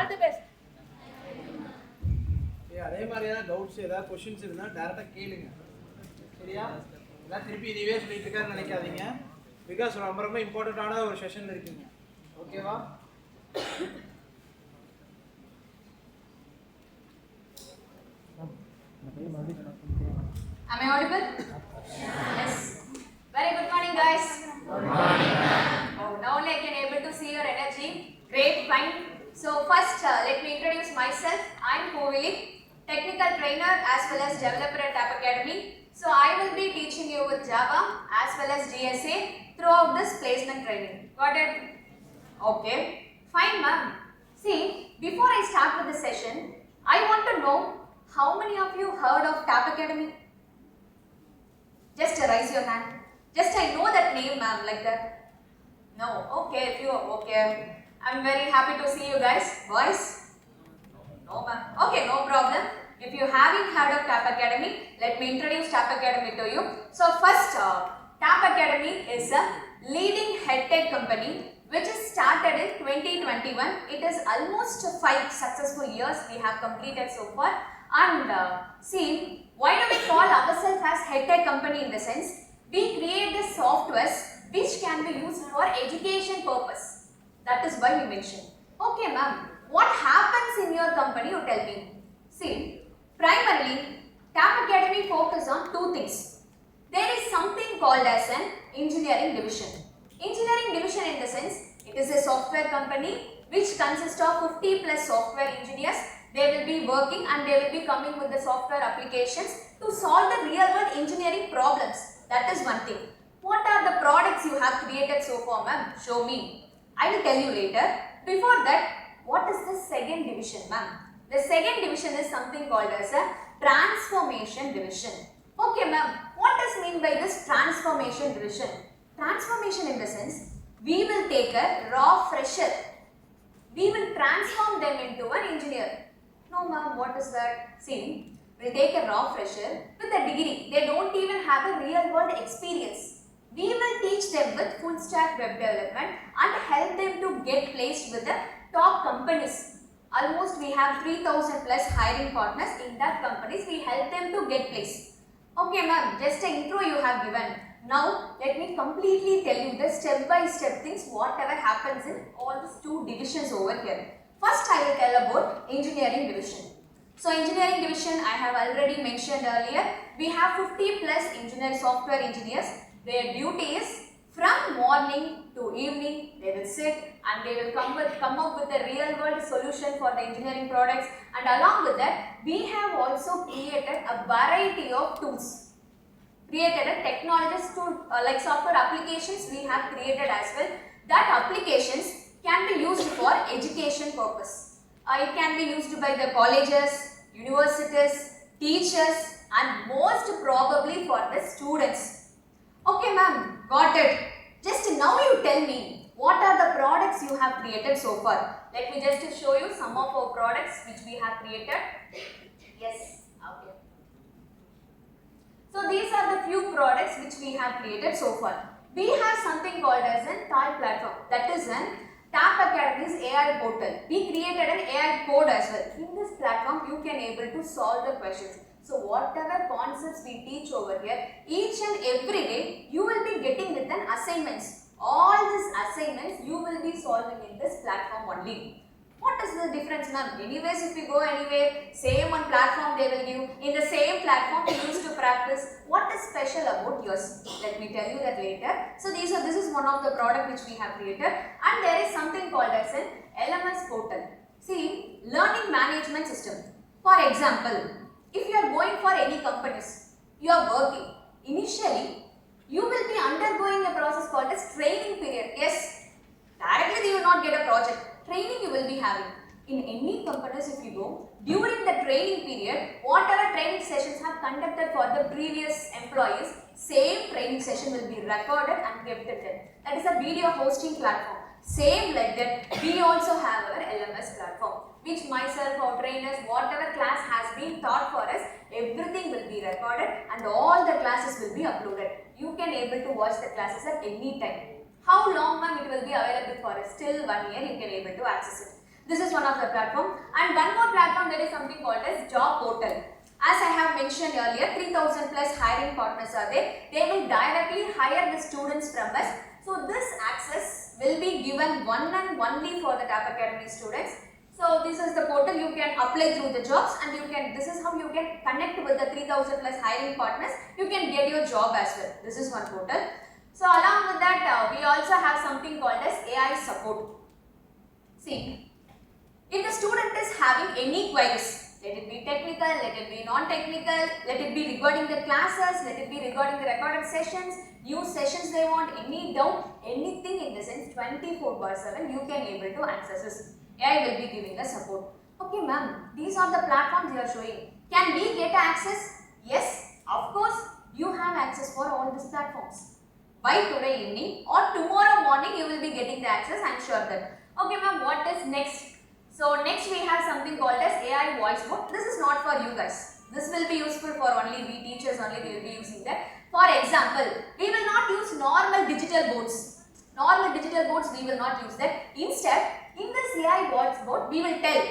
All the best. அதே மாதிரி ஏதாவது டவுட்ஸ் ஏதாவது கொஷின்ஸ் இருந்தால் டேரெக்டாக கேளுங்க. சரியா? எல்லாம் திருப்பி இதுவே சொல்லிட்டு இருக்காருன்னு நினைக்காதீங்க. பிகாஸ் ரொம்ப ரொம்ப இம்பார்ட்டண்ட்டான ஒரு செஷனில் இருக்கீங்க. ஓகேவா? Am I audible? Yes. Very good morning, guys. Good morning. Oh, now only I can able to see your energy. Great, fine. So first, let me introduce myself. I am Kovili, technical trainer as well as developer at App Academy. So I will be teaching you with Java as well as GSA throughout this placement training. Got it? Okay. Fine, ma'am. See, before I start with the session, I want to know how many of you heard of App Academy? Just raise your hand. Just I know that name, ma'am, like that. No. Okay, if you okay. I'm very happy to see you guys. Boys? No, ma'am. Okay, no problem. If you haven't heard of Tap Academy, let me introduce Tap Academy to you. So first, Tap Academy is a leading headtech company which is started in 2021. It is almost 5 successful years we have completed so far. And see, why do we call ourselves as headtech company in the sense? We create the softwares which can be used for education purpose. That is why we mentioned. Okay, ma'am. What happens in your company? You tell me. See, primarily, Tap Academy focus on 2 things. There is something called as an engineering division. Engineering division in the sense, it is a software company which consists of 50 plus software engineers. They will be working and they will be coming with the software applications to solve the real world engineering problems. That is one thing. What are the products you have created so far, ma'am? Show me. I will tell you later. Before that, what is the second division, ma'am? The second division is something called as a transformation division. Okay, ma'am. What does mean by this transformation division? Transformation in the sense, we will take a raw fresher. We will transform them into an engineer. No, ma'am. What is that? See, we'll take a raw fresher with a degree. They don't even have a real world experience. We will teach them with full stack web development and help them to get placed with the top companies. Almost we have 3,000 plus hiring partners in that companies. We help them to get placed. Okay, ma'am, just an intro you have given. Now, let me completely tell you the step by step things whatever happens in all these 2 divisions over here. First, I will tell about engineering division. So, engineering division I have already mentioned earlier. We have 50 plus software engineers. Their duty is from morning to evening, they will sit and they will come up with a real world solution for the engineering products, and along with that, we have also created a variety of tools. Created a technologies to like software applications we have created as well. That applications can be used for education purpose. It can be used by the colleges, universities, teachers, and most probably for the students. Okay, ma'am, got it. Just now you tell me, what are the products you have created so far? Let me just show you some of our products which we have created. Yes, okay. So these are the few products which we have created so far. We have something called as an TAI platform. That is an Tap Academy's AI portal. We created an AI code as well. In this platform, you can able to solve the questions. So whatever concepts we teach over here, each and every day, you will be getting with an assignments. All these assignments you will be solving in this platform only. What is the difference, ma'am? Anyways, if you go anywhere, same one platform they will give. In the same platform you used to practice. What is special about yours? Let me tell you that later. So this is one of the product which we have created, and there is something called as an LMS portal. See, learning management system. For example, if you are going for any companies, you are working. Initially, you will be undergoing a process called as training period. Yes, directly you will not get a project. Training you will be having. In any companies if you go, during the training period, whatever training sessions have conducted for the previous employees, same training session will be recorded and kept there. That is a video hosting platform. Same like that, we also have our LMS platform, which myself, our trainers, whatever class has been taught for us, everything will be recorded and all the classes will be uploaded. You can able to watch the classes at any time. How long, ma'am, it will be available for us? Till 1 year you can able to access it. This is one of the platform. And one more platform, there is something called as job portal. As I have mentioned earlier, 3000 plus hiring partners are there. They will directly hire the students from us. So this access will be given one and only for the Tap Academy students. So this is the portal, you can apply through the jobs, and this is how you can connect with the 3000 plus hiring partners. You can get your job as well. This is one portal. So along with that, we also have something called as AI support. See, if the student is having any queries, let it be technical, let it be non-technical, let it be regarding the classes, let it be regarding the recorded sessions, new sessions they want, any doubt, anything in the sense 24/7 you can able to access this. AI will be giving the support. Okay ma'am, these are the platforms you are showing. Can we get access? Yes, of course, you have access for all these platforms. By today evening or tomorrow morning you will be getting the access, I am sure that. Okay ma'am, what is next? So next we have something called as AI voice book. This is not for you guys. This will be useful for only we teachers only, we will be using that. For example, we will not use normal digital boards. Normal digital boards we will not use that. Instead, in this AI voice board, we will tell,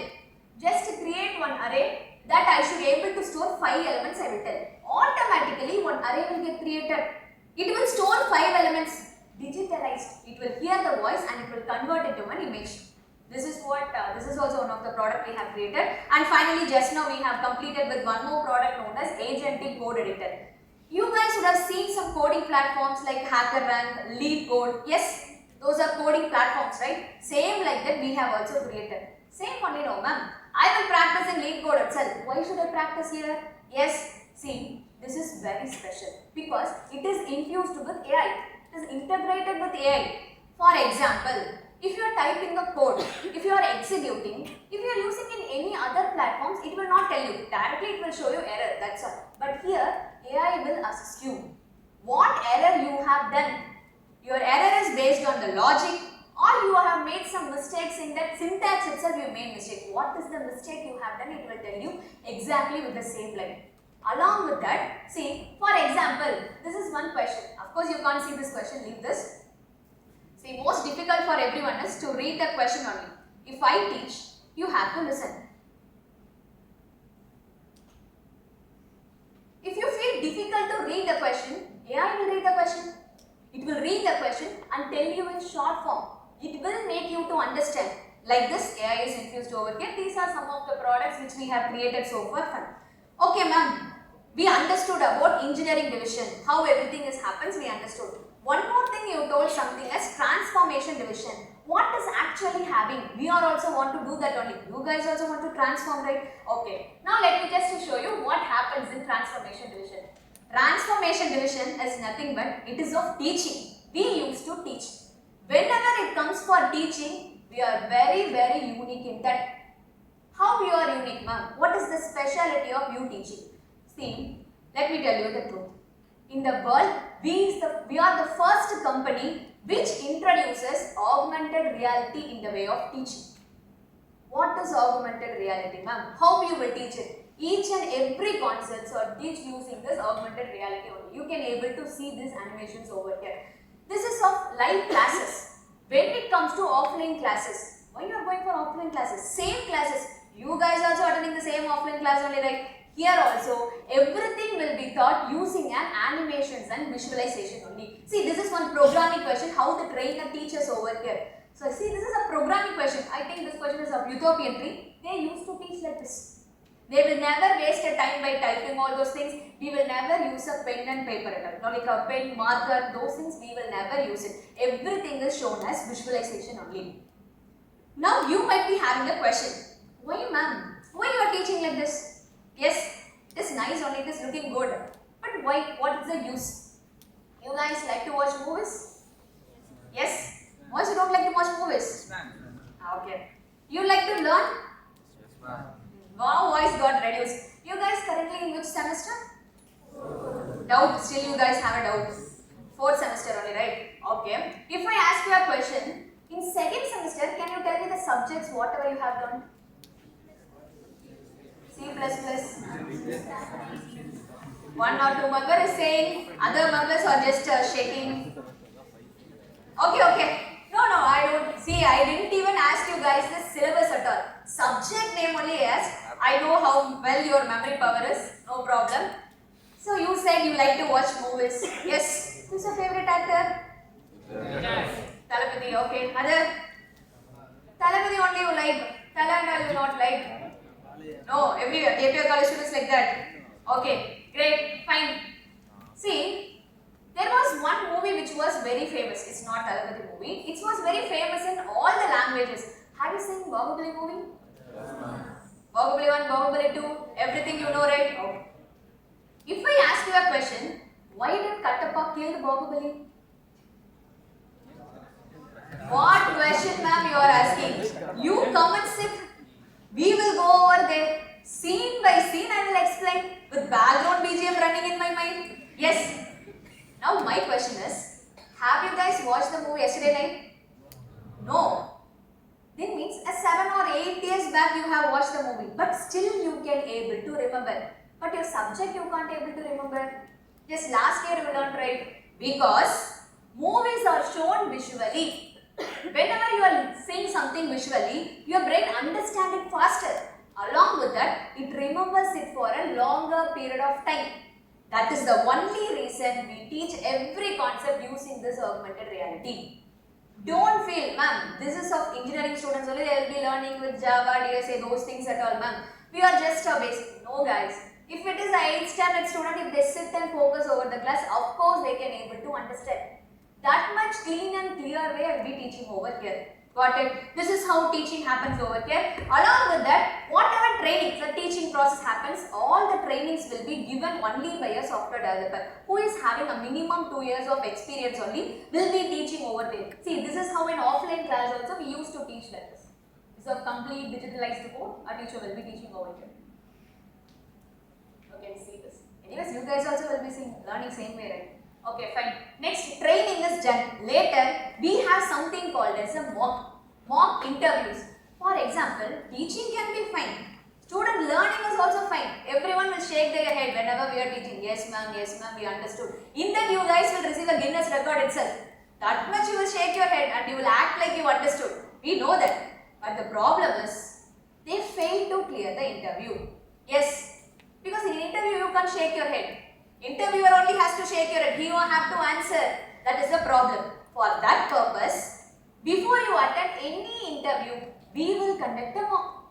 just create one array that I should able to store 5 elements, I will tell. Automatically one array will get created. It will store 5 elements, digitalized. It will hear the voice and it will convert it to an image. This is what, this is also one of the product we have created. And finally, just now we have completed with one more product known as Agentic Code Editor. You guys would have seen some coding platforms like HackerRank, LeetCode. Yes, those are coding platforms, right? Same like that we have also created. Same only no ma'am. I will practice in LeetCode itself. Why should I practice here? Yes, see, this is very special because it is infused with AI. It is integrated with AI. For example, if you are typing a code, if you are executing, if you are using in any other platforms, it will not tell you. Directly it will show you error, that's all. But here, AI will assist you. What error you have done? Your error is based on the logic, or you have made some mistakes in that syntax itself, you made mistake. What is the mistake you have done? It will tell you exactly with the same line. Along with that, see, for example, this is one question. Of course, you can't see this question, leave this. See, most difficult for everyone is to read the question only. If I teach, you have to listen. If you feel difficult to read the question, AI will read the question. It will read the question and tell you in short form. It will make you to understand. Like this, AI is infused over here. These are some of the products which we have created so far. Okay ma'am, we understood about engineering division, how everything is happens, we understood. One more thing you told something as transformation division. What is actually having? We are also want to do that only. You guys also want to transform, right? Okay. Now let me just show you what happens in transformation division. Transformation division is nothing but it is of teaching. We used to teach. Whenever it comes for teaching, we are very, very unique in that. How you are unique, ma'am? What is the speciality of you teaching? See, let me tell you the truth. In the world, we are the first company which introduces augmented reality in the way of teaching. What is augmented reality, ma'am? How you will teach it? Each and every concepts are teach using this augmented reality only. You can able to see these animations over here. This is of live classes. When it comes to offline classes, why you are going for offline classes? Same classes. You guys also attending the same offline class only, right? Here also, everything will be taught using an animations and visualization only. See, this is one programming question, how to train the teachers over here. So, see, this is a programming question. I think this question is of utopian tree. They used to teach like this. They will never waste a time by typing all those things. We will never use a pen and paper at all. Not like a pen, marker, those things we will never use it. Everything is shown as visualization only. Now, you might be having a question. Why, ma'am? Why you are teaching like this? Yes, it is nice only, it is looking good. But why? What is the use? You guys like to watch movies? Yes? Why you don't like to watch movies? Okay. You like to learn? Wow, voice got reduced. You guys currently in which semester? Doubt, still you guys have a doubt. 4th semester only, right? Okay. If I ask you a question, in 2nd semester, can you tell me the subjects, whatever you have done? C++. One or two member is saying, other members are just shaking. Okay. No no, I don't. See, I didn't even ask you guys the syllabus at all. Subject name only asked. I know how well your memory power is. No problem. So you said you like to watch movies. Yes. Who's your favorite actor? Talapati. Okay. Other? Talapati only you like. Tala and all you not like. No, everywhere. APR college students like that. Okay. Great. Fine. See, there was one movie which was very famous. It's not Talapati movie. It was very famous in all the languages. Have you seen Bahubali movie? Bahubali 1, Bahubali 2, everything you know, right? Okay. If I ask you a question, why did Kattappa kill Bahubali? What question, ma'am, you are asking? You come and sit. We will go over there. Scene by scene, I will explain with background BGM running in my mind. Yes. Now my question is, have you guys watched the movie yesterday night? No. Then means a 7 or 8 years back you have watched the movie, but still you can able to remember. But your subject you can't able to remember. Just last year you learned, right? Because movies are shown visually. Whenever you are seeing something visually, your brain understands it faster. Along with that, it remembers it for a longer period of time. That is the only reason we teach every concept using this augmented reality. Don't feel, ma'am, this is of engineering students only, they will be learning with Java, DSA, those things at all, ma'am. We are just a basic. No, guys. If it is an 8th standard student, if they sit and focus over the class, of course they can able to understand. That much clean and clear way I will be teaching over here. Got it? This is how teaching happens over here. Along with that, whatever training, the teaching process happens, all the trainings will be given only by a software developer who is having a minimum 2 years of experience only, will be teaching over there. See, this is how in offline class also we used to teach like this. This is a complete digitalized code, a teacher will be teaching over here. Okay, see this. Anyways, you guys also will be learning same way, right? Okay, fine. Next, training is done. Later, we have something called as a mock interviews. For example, teaching can be fine. Student learning is also fine. Everyone will shake their head whenever we are teaching. Yes, ma'am, we understood. In that, you guys will receive a Guinness record itself. That much you will shake your head and you will act like you understood. We know that. But the problem is, they fail to clear the interview. Yes, because in interview you can't shake your head. Interviewer only has to shake your head. He won't have to answer. That is the problem. For that purpose, before you attend any interview, we will conduct a mock.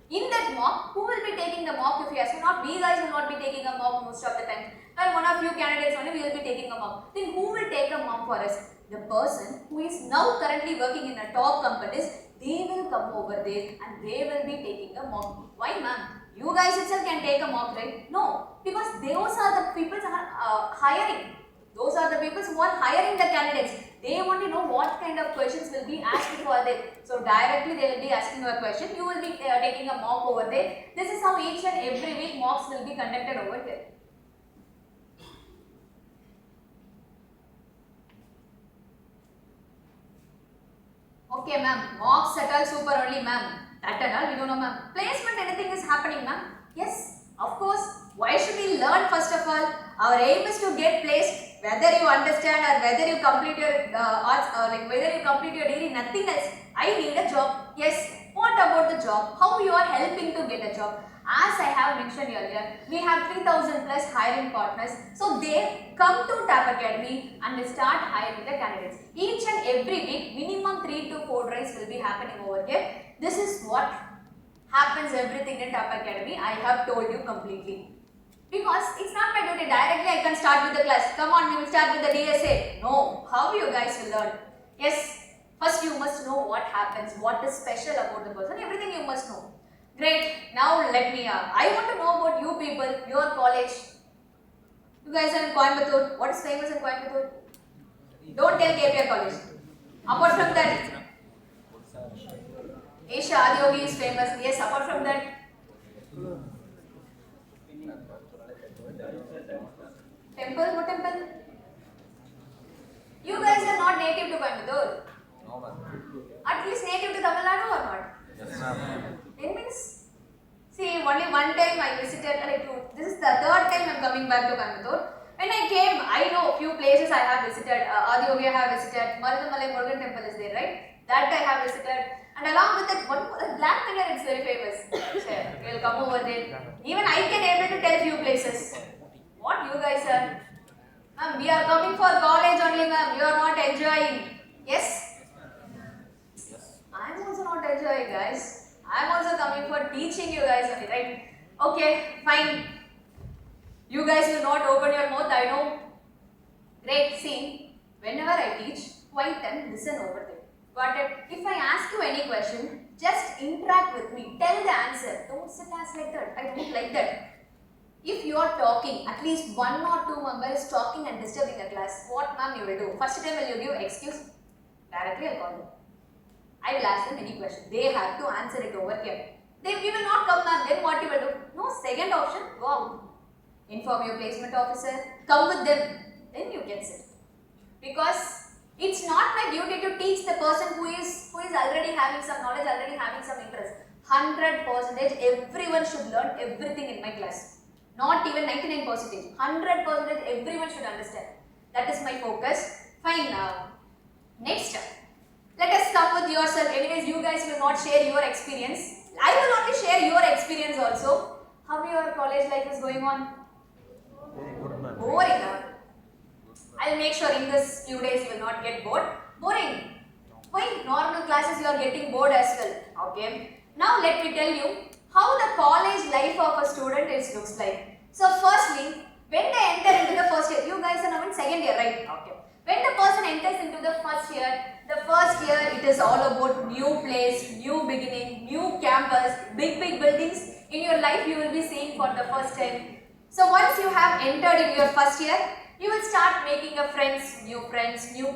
In that mock, who will be taking the mock if you ask? Not we guys will not be taking a mock most of the time. But one of you candidates only will be taking a mock. Then who will take a mock for us? The person who is now currently working in a top companies, they will come over there and they will be taking a mock. Why, ma'am? You guys itself can take a mock, right? No, because those are the people who are hiring. Those are the people who are hiring the candidates. They want to know what kind of questions will be asked for them. So directly they will be asking you a question. You will be taking a mock over there. This is how each and every week mocks will be conducted over here. Okay, ma'am. Mocks at all super only, ma'am. That and all we don't know, ma'am. Placement, anything is happening, ma'am? Yes, of course. Why should we learn first of all? Our aim is to get placed, whether you understand or whether you complete your arts or whether you complete your degree, nothing else. I need a job. Yes. What about the job? How you are helping to get a job? As I have mentioned earlier, we have 3,000 plus hiring partners. So they come to TAP Academy and they start hiring the candidates. Each and every week, minimum 3 to 4 drives will be happening over here. This is what happens everything in TAP Academy. I have told you completely. Because it's not my duty. Directly I can start with the class. Come on, we will start with the DSA. No. How you guys will learn? Yes. First you must know what happens, what is special about the person. Everything you must know. Great. Now let me, I want to know about you people, your college. You guys are in Coimbatore. What is famous in Coimbatore? Don't tell KPR college. Apart from that, Asia Adiyogi is famous. Yes, apart from that. Temple? What temple? You guys are not native to Coimbatore. No, ma'am. At least native to Tamil Nadu or not? Yes, ma'am. It means, see, only one time I visited, this is the third time I am coming back to Coimbatore. When I came, I know few places I have visited. Adiyogi I have visited. Marudamalai Murugan temple is there, right? That I have visited. And along with that, one more, Black Tiger is very famous. Sure, we'll come over there. Even I can able to tell few places. What you guys are? Ma'am, we are coming for college only, ma'am. You are not enjoying. Yes? I am also not enjoying, guys. I am also coming for teaching you guys only, right? Okay, fine. You guys will not open your mouth, I know. Great, see, whenever I teach, quiet and listen over there. Got it? If I ask you any question, just interact with me. Tell the answer. Don't sit as like that. I don't like that. If you are talking, at least one or two members talking and disturbing the class, what ma'am you will do? First time will you give excuse? Directly I'll call them. I will ask them any question. They have to answer it over here. We will not come ma'am. Then what you will do? No, second option, go out. Inform your placement officer. Come with them. Then you can sit. Because it's not my duty to teach the person who is already having some knowledge, already having some interest. 100% everyone should learn everything in my class. Not even 99%. 100% everyone should understand. That is my focus. Fine. Next, let us come with yourself. Anyways, you guys will not share your experience. I will only share your experience also. How your college life is going on? Boring. I'll make sure in this few days you will not get bored. Boring. Why? Normal classes you are getting bored as well. Okay. Now let me tell you how the college life of a student looks like. So firstly, when they enter into the first year, you guys are now in second year, right? Okay. When the person enters into the first year it is all about new place, new beginning, new campus, big buildings in your life you will be seeing for the first time. So once you have entered in your first year, you will start making a friends, new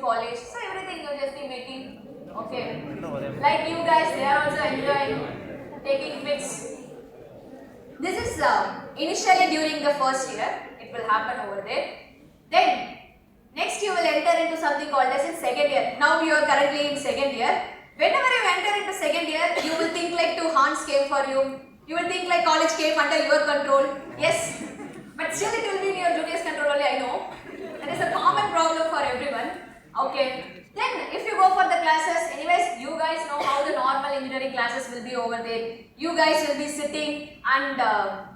college. So everything you just be making. Okay. Like you guys, they are also enjoying taking pics. This is initially during the first year. It will happen over there. Then next you will enter into something called as in second year. Now you are currently in second year. Whenever you enter into second year, you will think like two Hans came for you. You will think like college came under your control. Yes. But still it will be in your junior's control only, I know. That is a common problem for everyone. Okay. Then if you go for the classes, anyways, you guys know how the normal engineering classes will be over there. You guys will be sitting and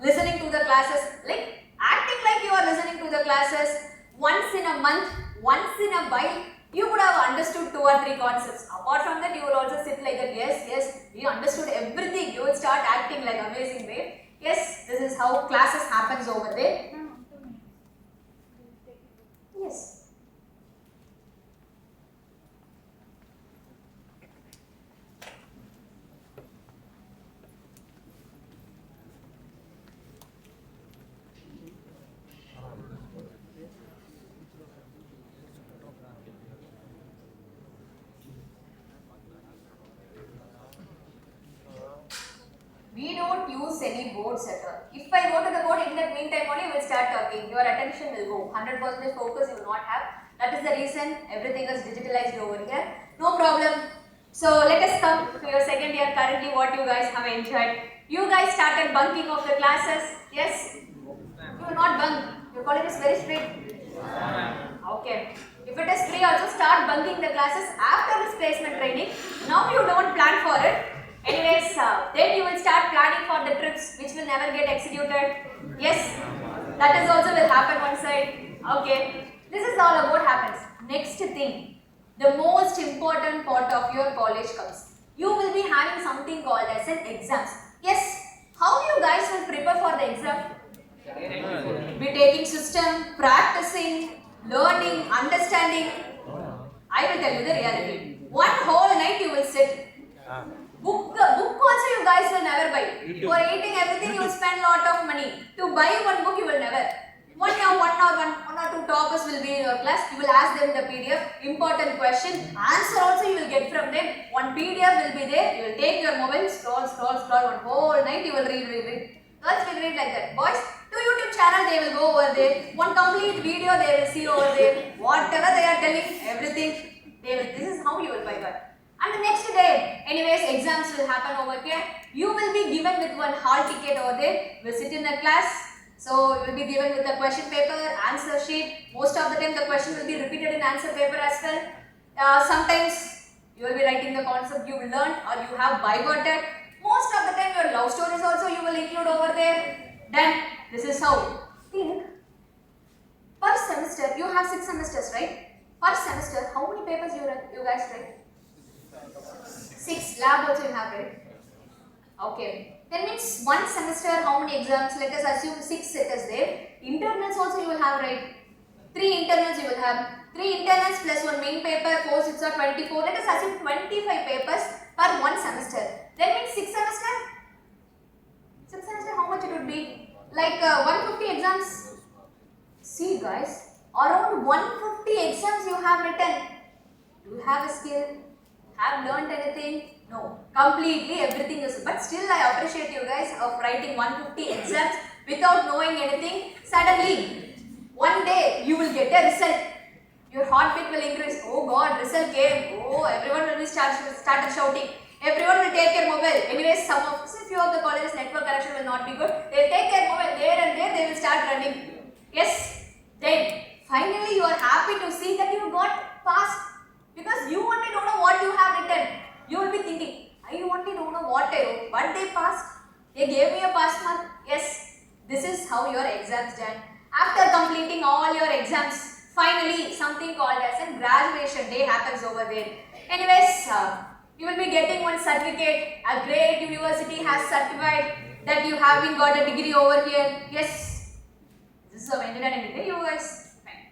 listening to the classes, like acting like you are listening to the classes. Once in a month, once in a while, you would have understood 2 or 3 concepts. Apart from that, you will also sit like that. Yes, we understood everything. You will start acting like amazing way. Yes, this is how classes happens over there. Yes. We don't use any boards at all. If I go to the board, in that meantime only we will start talking. Your attention will go. 100% focus you will not have. That is the reason everything is digitalized over here. No problem. So let us come to your second year. Currently what you guys have enjoyed. You guys started bunking of the classes. Yes? You will not bunk. Your college is very strict. Okay. If it is free also, start bunking the classes after this placement training. Now you don't plan for it. Anyways, then you will start planning for the trips which will never get executed. Yes, that is also will happen one side. Okay, this is all about happens. Next thing, the most important part of your college comes. You will be having something called as an exams. Yes, how you guys will prepare for the exam? Be taking system, practicing, learning, understanding. I will tell you the reality. One whole night you will sit. Book also you guys will never buy. For eating everything you will spend lot of money. To buy one book you will never. One or two topics will be in your class. You will ask them the PDF, important question, answer also you will get from them. One PDF will be there. You will take your mobile, scroll one whole night you will read. Girls will read like that. Boys, to YouTube channel they will go over there. One complete video they will see over there. Whatever they are telling, everything they will. This is how you will buy that. And the next day, anyways, exams will happen over here. You will be given with one hall ticket over there. You will sit in the class, So you will be given with a question paper, answer sheet. Most of the time the question will be repeated in answer paper as well. Sometimes you will be writing the concept you learned or you have by hearted. Most of the time your love stories also you will include over there. Then this is how. Think. Per semester you have 6 semesters, right? Per semester how many papers you guys write? 6. Lab also you have, right? Okay. That means one semester how many exams? Let us assume 6 it is there. Internals also you will have, right? 3 internals you will have. 3 internals plus 1 main paper, 4 6 are 24. Let us assume 25 papers per one semester. That means 6 semester? 6 semester how much it would be? Like 150 exams. See guys, around 150 exams you have written. Do you have a skill? Have learnt anything? No. Completely everything is. But still I appreciate you guys of writing 150 exams without knowing anything. Suddenly, one day you will get a result. Your heartbeat will increase. Oh God, result came. Oh, everyone will be started shouting. Everyone will take their mobile. Anyways, few of the colleges network connection will not be good. They will take their mobile there and there. They will start running. Yes. Then finally you are happy to see that you got passed because you only don't know what you have written. You will be thinking, I only don't know what I wrote, but they passed. They gave me a pass mark. Yes, this is how your exams done. After completing all your exams, finally something called as a graduation day happens over there. Anyways, you will be getting one certificate. A great university has certified that you have been got a degree over here. Yes, this is a engineering degree, you guys. Fine.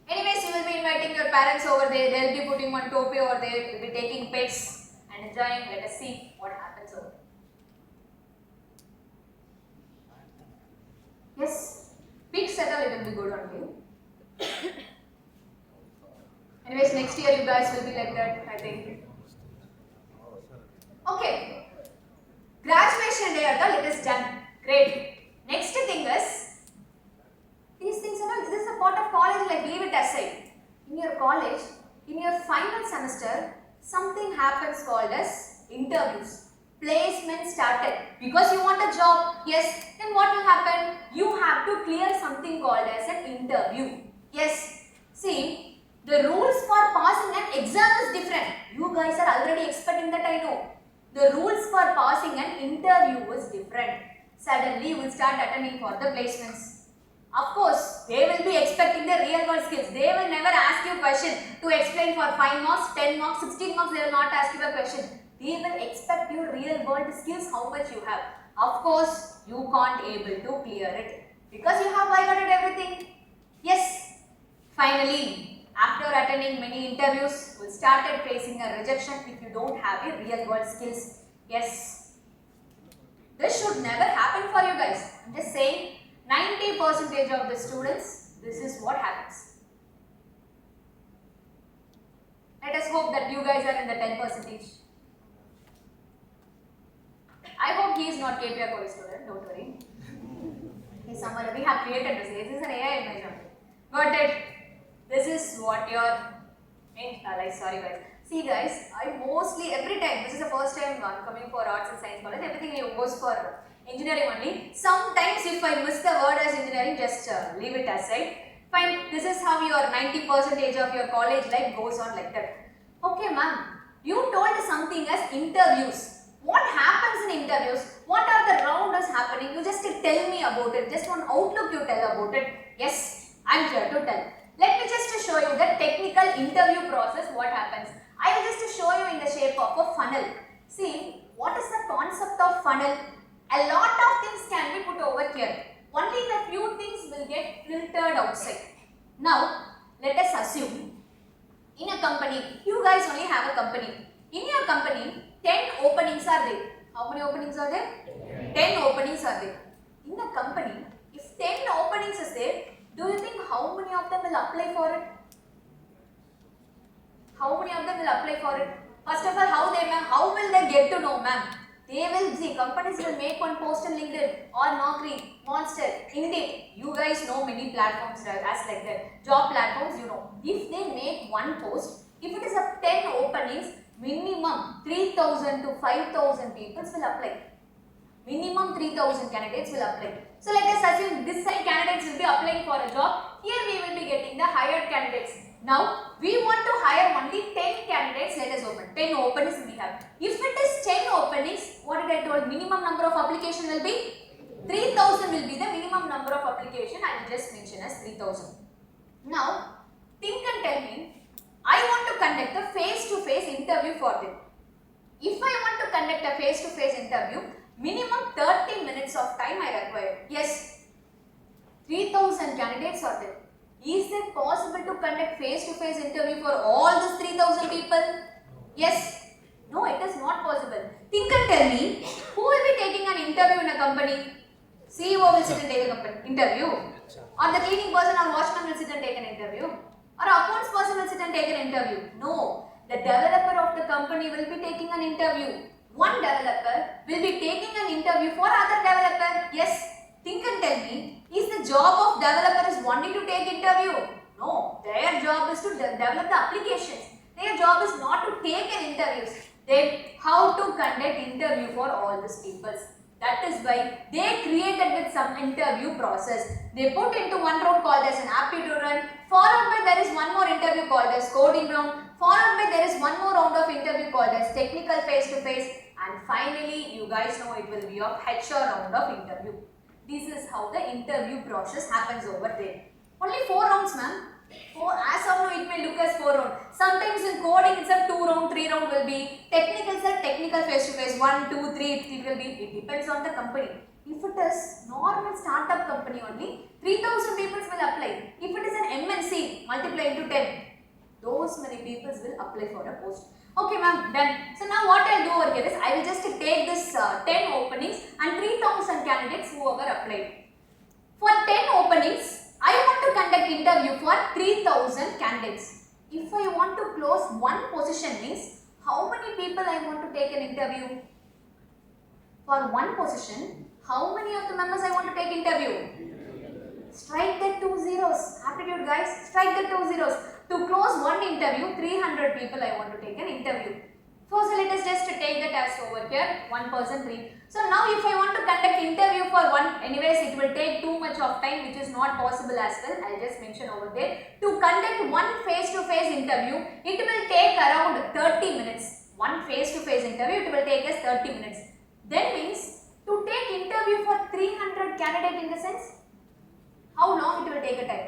Anyways, you will be inviting your parents over there. They will be putting one topi over there. You will be taking pics and enjoying. Let us see what happens over there. Yes, pics at all, it will be good on you. Anyways, next year you guys will be like that, I think. Okay, graduation day at all, it is done. Great. Next thing is, these things are all, this is a part of college, like leave it aside. In your college, in your final semester, something happens called as interviews. Placement started. Because you want a job, yes, then what will happen? You have to clear something called as an interview. Yes, see, the rules for passing an exam is different. You guys are already expecting that, I know. The rules for passing an interview is different. Suddenly you will start attending for the placements. Of course, they will be expecting the real world skills. They will never ask you a question to explain for 5 marks, 10 marks, 16 marks. They will not ask you a question. They will expect your real world skills, how much you have. Of course, you can't able to clear it because you have by-hearted everything. Yes, finally, after attending many interviews, you started facing a rejection if you don't have a real world skills. Yes, this should never happen for you guys. I'm just saying, 90% of the students, this is what happens. Let us hope that you guys are in the 10%. I hope he is not KPR college student, don't worry. He's somewhere, we have created this. This is an AI image. Got it? This is what your, sorry guys. See guys, I mostly, every time, this is the first time I'm coming for arts and science college, everything goes for engineering only. Sometimes if I miss the word as engineering, just leave it aside. Fine, this is how your 90% of your college life goes on like that. Okay ma'am, you told something as interviews. What happens in interviews? What are the rounds happening? You just tell me about it. Just one outlook you tell about it. Yes, I am here to tell. Let me just show you the technical interview process. What happens? I will just show you in the shape of a funnel. See, what is the concept of funnel? A lot of things can be put over here. Only the few things will get filtered outside. Now, let us assume in a company, you guys only have a company. In your company, 10 openings are there. How many openings are there? 10 openings are there. In the company, if 10 openings is there, do you think how many of them will apply for it? How many of them will apply for it? First of all, how will they get to know, ma'am? They will see, companies will make one post in LinkedIn or Naukri, Monster, Indeed. You guys know many platforms as like that. Job platforms, you know. If they make one post, if it is a 10 openings, minimum 3,000 to 5,000 people will apply. Minimum 3,000 candidates will apply. So let us assume this side candidates will be applying for a job. Here we will be getting the hired candidates. Now we want to hire only 10 candidates. Let us open 10 openings we have. If it is 10 openings, what did I told? Minimum number of application will be 3,000 will be the minimum number of application. I will just mention as 3,000. Now think and tell me. I want to conduct a face-to-face interview for them. If I want to conduct a face-to-face interview, minimum 30 minutes of time I require. Yes, 3,000 candidates are there. Is it possible to conduct face-to-face interview for all these 3,000 people? Yes. No, it is not possible. Think and tell me, who will be taking an interview in a company? CEO will sit and take a interview. Or the cleaning person or watchman will sit and take an interview. Or accounts person will sit and take an interview. No, the developer of the company will be taking an interview. One developer will be taking an interview for other developer. Yes. Think and tell me, is the job of developer is only to take interview? No, their job is to develop the applications. Their job is not to take an interviews. They how to conduct interview for all these people. That is why they created with some interview process. They put into one round called as an aptitude run, followed by there is one more interview called as coding round, followed by there is one more round of interview called as technical face to face, and finally you guys know it will be a HR round of interview. This is how the interview process happens over there. Only 4 rounds, ma'am. As of now, it may look as 4 rounds. Sometimes in coding itself 2 round, 3 round will be. Technical sir, technical face to face 1, 2, 3 it will be. It depends on the company. If it is normal startup company only, 3,000 people will apply. If it is an MNC, multiply into 10. Those many people will apply for a post. Okay ma'am, done. So now what I will do over here is, I will just take this 10 openings and 3,000 candidates whoever applied. For 10 openings, I want to conduct interview for 3,000 candidates. If I want to close one position means, how many people I want to take an interview? For one position, how many of the members I want to take interview? Strike the 2 zeros. Aptitude guys, strike the 2 zeros. To close one interview, 300 people I want to take an interview. So let us just take the task over here, 1 person 3. So now if I want to conduct interview for one, anyways it will take too much of time which is not possible as well. I will just mention over there. To conduct one face-to-face interview, it will take around 30 minutes. One face-to-face interview, it will take us 30 minutes. Then means, to take interview for 300 candidate in the sense, how long it will take a time?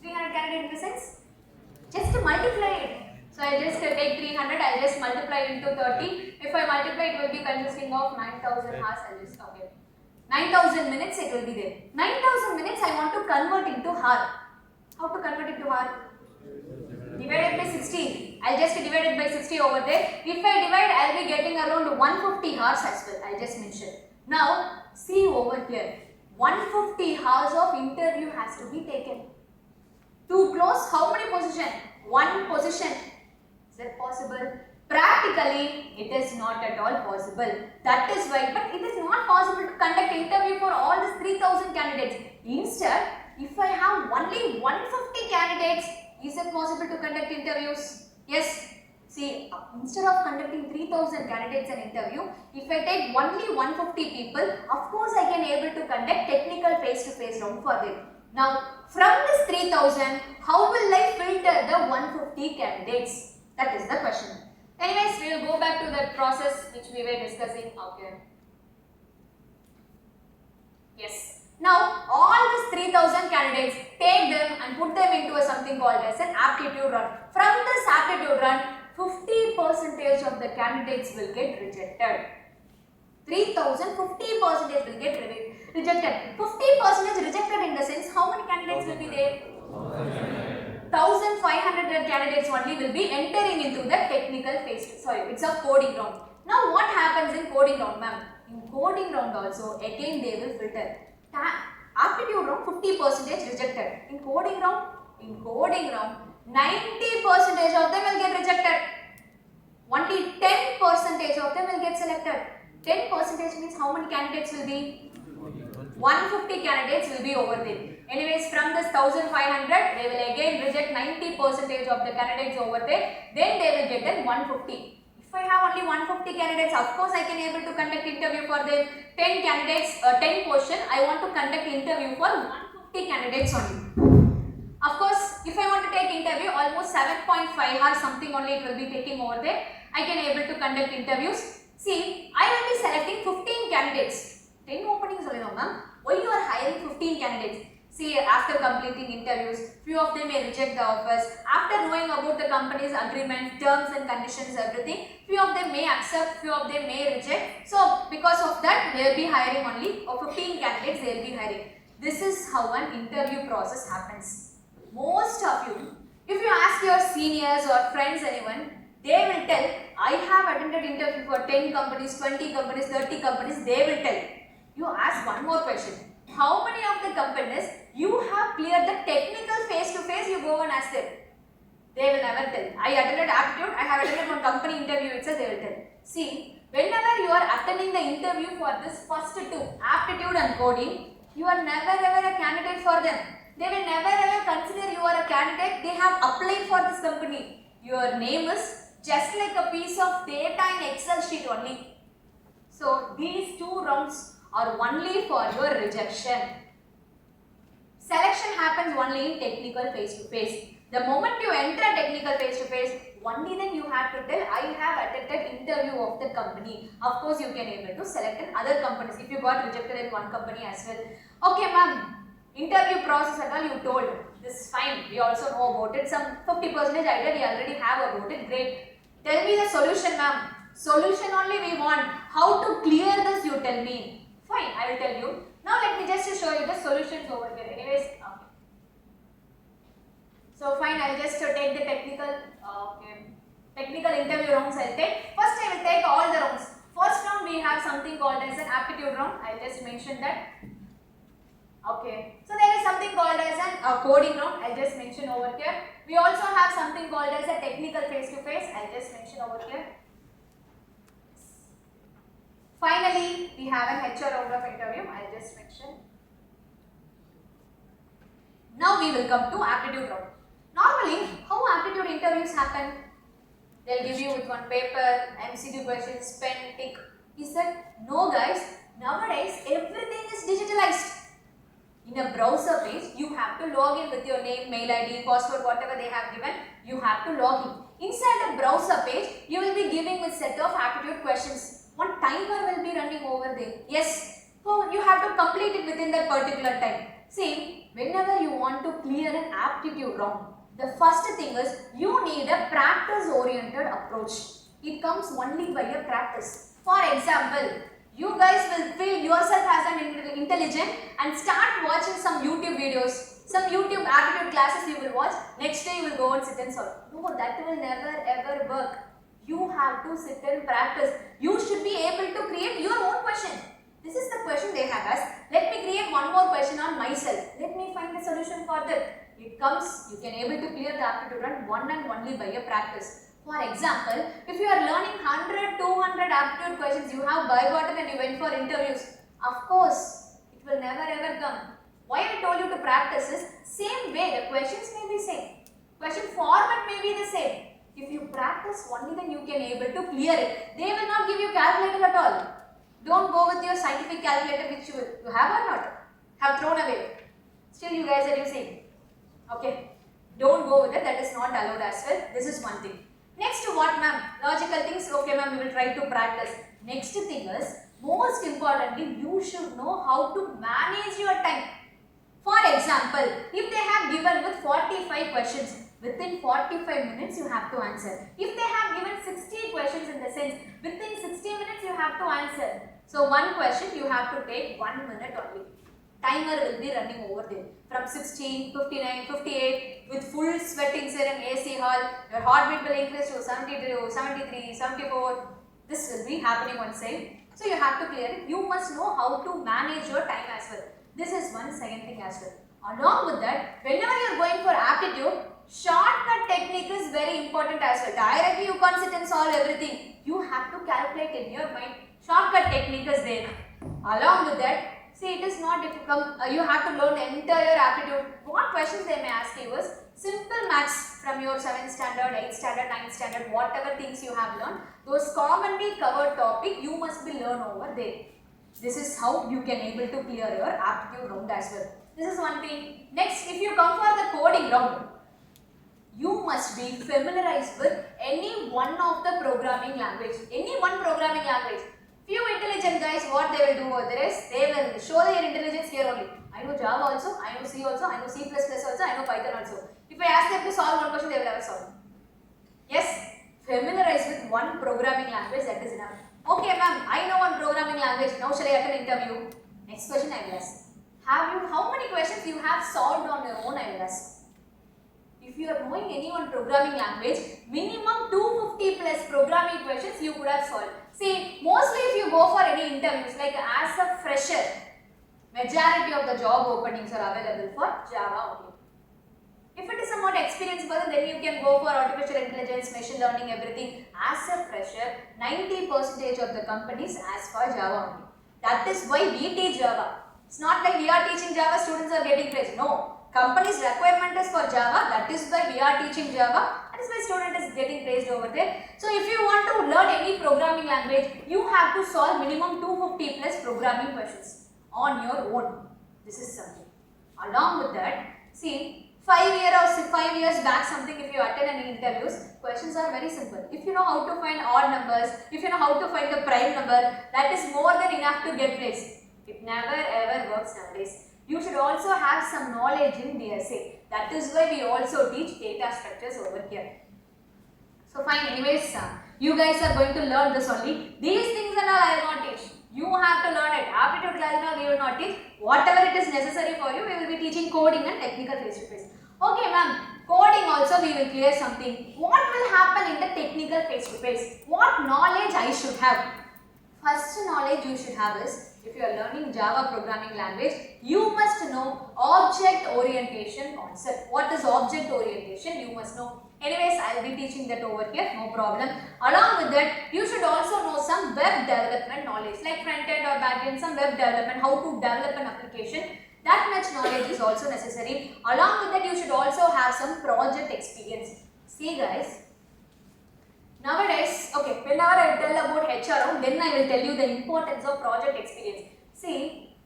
300 candidate in the sense? Just to multiply it. So I just take 300, I just multiply into 30. If I multiply, it will be consisting of 9,000 hours. I just okay. 9,000 minutes it will be there. 9,000 minutes I want to convert into hour. How to convert it to hour? Divided by 60. I'll just divide it by 60 over there. If I divide, I'll be getting around 150 hours as well. I just mentioned. Now see over here. 150 hours of interview has to be taken. To close how many position? One position. Is that possible? Practically, it is not at all possible. That is why, but it is not possible to conduct interview for all these 3,000 candidates. Instead, if I have only 150 candidates, is it possible to conduct interviews? Yes. See, instead of conducting 3,000 candidates an interview, if I take only 150 people, of course I can able to conduct technical face-to-face round for them. Now, from this 3,000, how will I filter the 150 candidates? That is the question. Anyways, we will go back to that process which we were discussing. Okay. Yes. Now, all these 3,000 candidates, take them and put them into something called as an aptitude run. From this aptitude run, 50% of the candidates will get rejected. 3,000, 50% will get rejected. 50% rejected in the sense, how many candidates will be there? 1,500 candidates only will be entering into the technical phase. Sorry, it's a coding round. Now what happens in coding round, ma'am? In coding round also, again they will filter. Aptitude round, 50% rejected. In coding round, 90% of them will get rejected. Only 10% of them will get selected. 10% means how many candidates will be? 150 candidates will be over there. Anyways, from this 1,500, they will again reject 90% of the candidates over there. Then they will get then 150. If If I have only 150 candidates, of course I can able to conduct interview for the 10 candidates, 10 question. I want to conduct interview for 150 candidates only. Of course, if I want to take interview, almost 7.5 hours something only it will be taking over there. I can able to conduct interviews. See, I will be selecting 15 candidates. 10 openings only, no ma'am. Why you are hiring 15 candidates? See, after completing interviews, few of them may reject the offers. After knowing about the company's agreement, terms and conditions, everything, few of them may accept, few of them may reject. So, because of that, they will be hiring only 15 candidates. They will be hiring. This is how an interview process happens. Most of you, if you ask your seniors or friends, anyone, they will tell, I have attended interview for 10 companies, 20 companies, 30 companies, they will tell. You ask one more question. How many of the companies you have cleared the technical face-to-face, you go and ask them. They will never tell. I attended aptitude, I have attended one company interview itself, they will tell. See, whenever you are attending the interview for this first two, aptitude and coding, you are never ever a candidate for them. They will never ever consider you are a candidate. They have applied for this company. Your name is just like a piece of data in Excel sheet only. So these two rounds are only for your rejection. Selection happens only in technical face to face. The moment you enter technical face to face, only then you have to tell, I have attended interview of the company. Of course, you can able to select in other companies if you got rejected in one company as well. Okay, ma'am. Interview process and all you told, this is fine, we also know about it, some 50% idea we already have about it, great. Tell me the solution, ma'am. Solution only we want. How to clear this you tell me. Fine, I will tell you. Now let me just show you the solutions over here. Anyways, okay. So fine, I will just take the technical interview rounds I will take. First I will take all the rounds. First round we have something called as an aptitude round. I will just mention that. Okay, so there is something called as an coding round. I'll just mention over here. We also have something called as a technical face-to-face. I'll just mention over here. Finally, we have an HR round of interview. I'll just mention. Now we will come to aptitude round. Normally, how aptitude interviews happen? They'll give you with one paper, MCQ questions, pen, tick. Is that no, guys? Nowadays, everything is digitalized. In a browser page, you have to log in with your name, mail ID, password, whatever they have given, you have to log in. Inside a browser page, you will be giving a set of aptitude questions. One timer will be running over there. Yes, so you have to complete it within that particular time. See, whenever you want to clear an aptitude round, the first thing is you need a practice-oriented approach. It comes only by a practice. For example, you guys will feel yourself as an intelligent and start watching some YouTube videos, some YouTube aptitude classes you will watch. Next day you will go and sit and solve. No, that will never ever work. You have to sit and practice. You should be able to create your own question. This is the question they have asked. Let me create one more question on myself. Let me find the solution for that. It comes, you can able to clear the aptitude run one and only by a practice. For example, if you are learning 100, 200 aptitude questions, you have by heart and you went for interviews, of course, it will never ever come. Why I told you to practice is, same way, the questions may be same. Question format may be the same. If you practice, only then you can able to clear it. They will not give you calculator at all. Don't go with your scientific calculator which you have or not, have thrown away. Still you guys are using. Okay, don't go with it, that is not allowed as well. This is one thing. Next, what ma'am? Logical things, okay ma'am, we will try to practice. Next thing is, most importantly, you should know how to manage your time. For example, if they have given with 45 questions, within 45 minutes you have to answer. If they have given 60 questions in the sense, within 60 minutes you have to answer. So one question you have to take 1 minute only. Timer will be running over there. From 16, 59, 58, with full sweating in AC hall, your heartbeat will increase to 72, 73, 74. This will be happening one side. So you have to clear it. You must know how to manage your time as well. This is one second thing as well. Along with that, whenever you are going for aptitude, shortcut technique is very important as well. Directly you can't sit and solve everything. You have to calculate in your mind. Shortcut technique is there. Along with that, see, it is not difficult. You have to learn the entire aptitude. What questions they may ask you is simple maths. from your 7th standard, 8th standard, 9th standard, whatever things you have learned, those commonly covered topic you must be learn over there. This is how you can able to clear your aptitude round as well. This is one thing. Next, if you come for the coding round, you must be familiarized with any one of the programming language. Any one programming language. Few intelligent guys, what they will do over there is, they will show their intelligence here only. I know Java also, I know C also, I know C++ also, I know Python also. If I ask them to solve one question, they will never solve. Yes, familiarize with one programming language, that is enough. Okay ma'am, I know one programming language, now shall I attend interview? Next question I will ask. How many questions you have solved on your own, I will ask. If you are knowing any one programming language, minimum 250 plus programming questions you could have solved. See, mostly if you go for any interviews, like as a fresher, majority of the job openings are available for Java only. If it is a more experienced person, then you can go for artificial intelligence, machine learning, everything. As a fresher, 90% of the companies ask for Java only. That is why we teach Java. It's not like we are teaching Java, students are getting praise. No. Company's requirement is for Java, that is why we are teaching Java, that is why student is getting praised over there. So if you want to learn any programming language, you have to solve minimum 250 plus programming questions on your own. This is something. Along with that, see, 5 years back something, if you attend any interviews, questions are very simple. If you know how to find odd numbers, if you know how to find the prime number, that is more than enough to get praise. It never ever works nowadays. You should also have some knowledge in DSA. That is why we also teach data structures over here. So fine, anyways, you guys are going to learn this only. These things and all I will not teach. You have to learn it. Aptitude class and all we will not teach. Whatever it is necessary for you, we will be teaching coding and technical face to face. Okay ma'am, coding also we will clear something. What will happen in the technical face to face? What knowledge I should have? First knowledge you should have is, if you are learning Java programming language, you must know object orientation concept. What is object orientation? You must know. Anyways, I will be teaching that over here, no problem. Along with that, you should also know some web development knowledge, like front end or back end, some web development, how to develop an application. That much knowledge is also necessary. Along with that, you should also have some project experience. See guys, nowadays, okay, whenever I tell about HRO, then I will tell you the importance of project experience. See,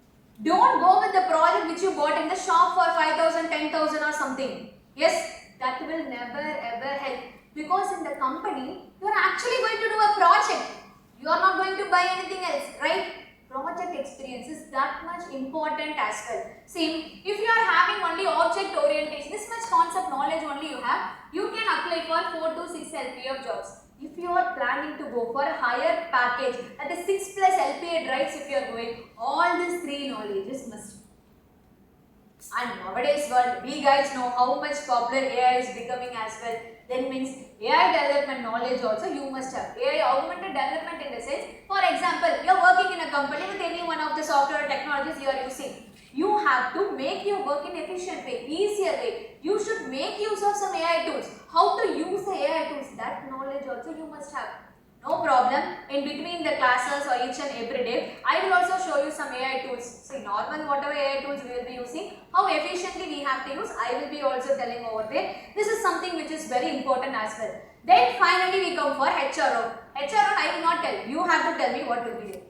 don't go with the project which you bought in the shop for 5,000, 10,000 or something. Yes, that will never ever help, because in the company, you are actually going to do a project. You are not going to buy anything else, right? Project experience is that much important as well. See, if you are having only object orientation, this much concept knowledge only you have, you can apply for 4 to 6 LPF jobs. If you are planning to go for a higher package, that is 6 plus LPA drives if you are going, all these 3 knowledges must. And nowadays world, we guys know how much popular AI is becoming as well. Then means AI development knowledge also you must have. AI augmented development in the sense, for example, you are working in a company with any one of the software technologies you are using. You have to make your work in efficient way, easier way. You should make use of some AI tools. How to use the AI tools, that knowledge also you must have. No problem. In between the classes or each and every day, I will also show you some AI tools. See, normal whatever AI tools we will be using, how efficiently we have to use, I will be also telling over there. This is something which is very important as well. Then finally we come for HRO. HRO I will not tell. You have to tell me what will be there.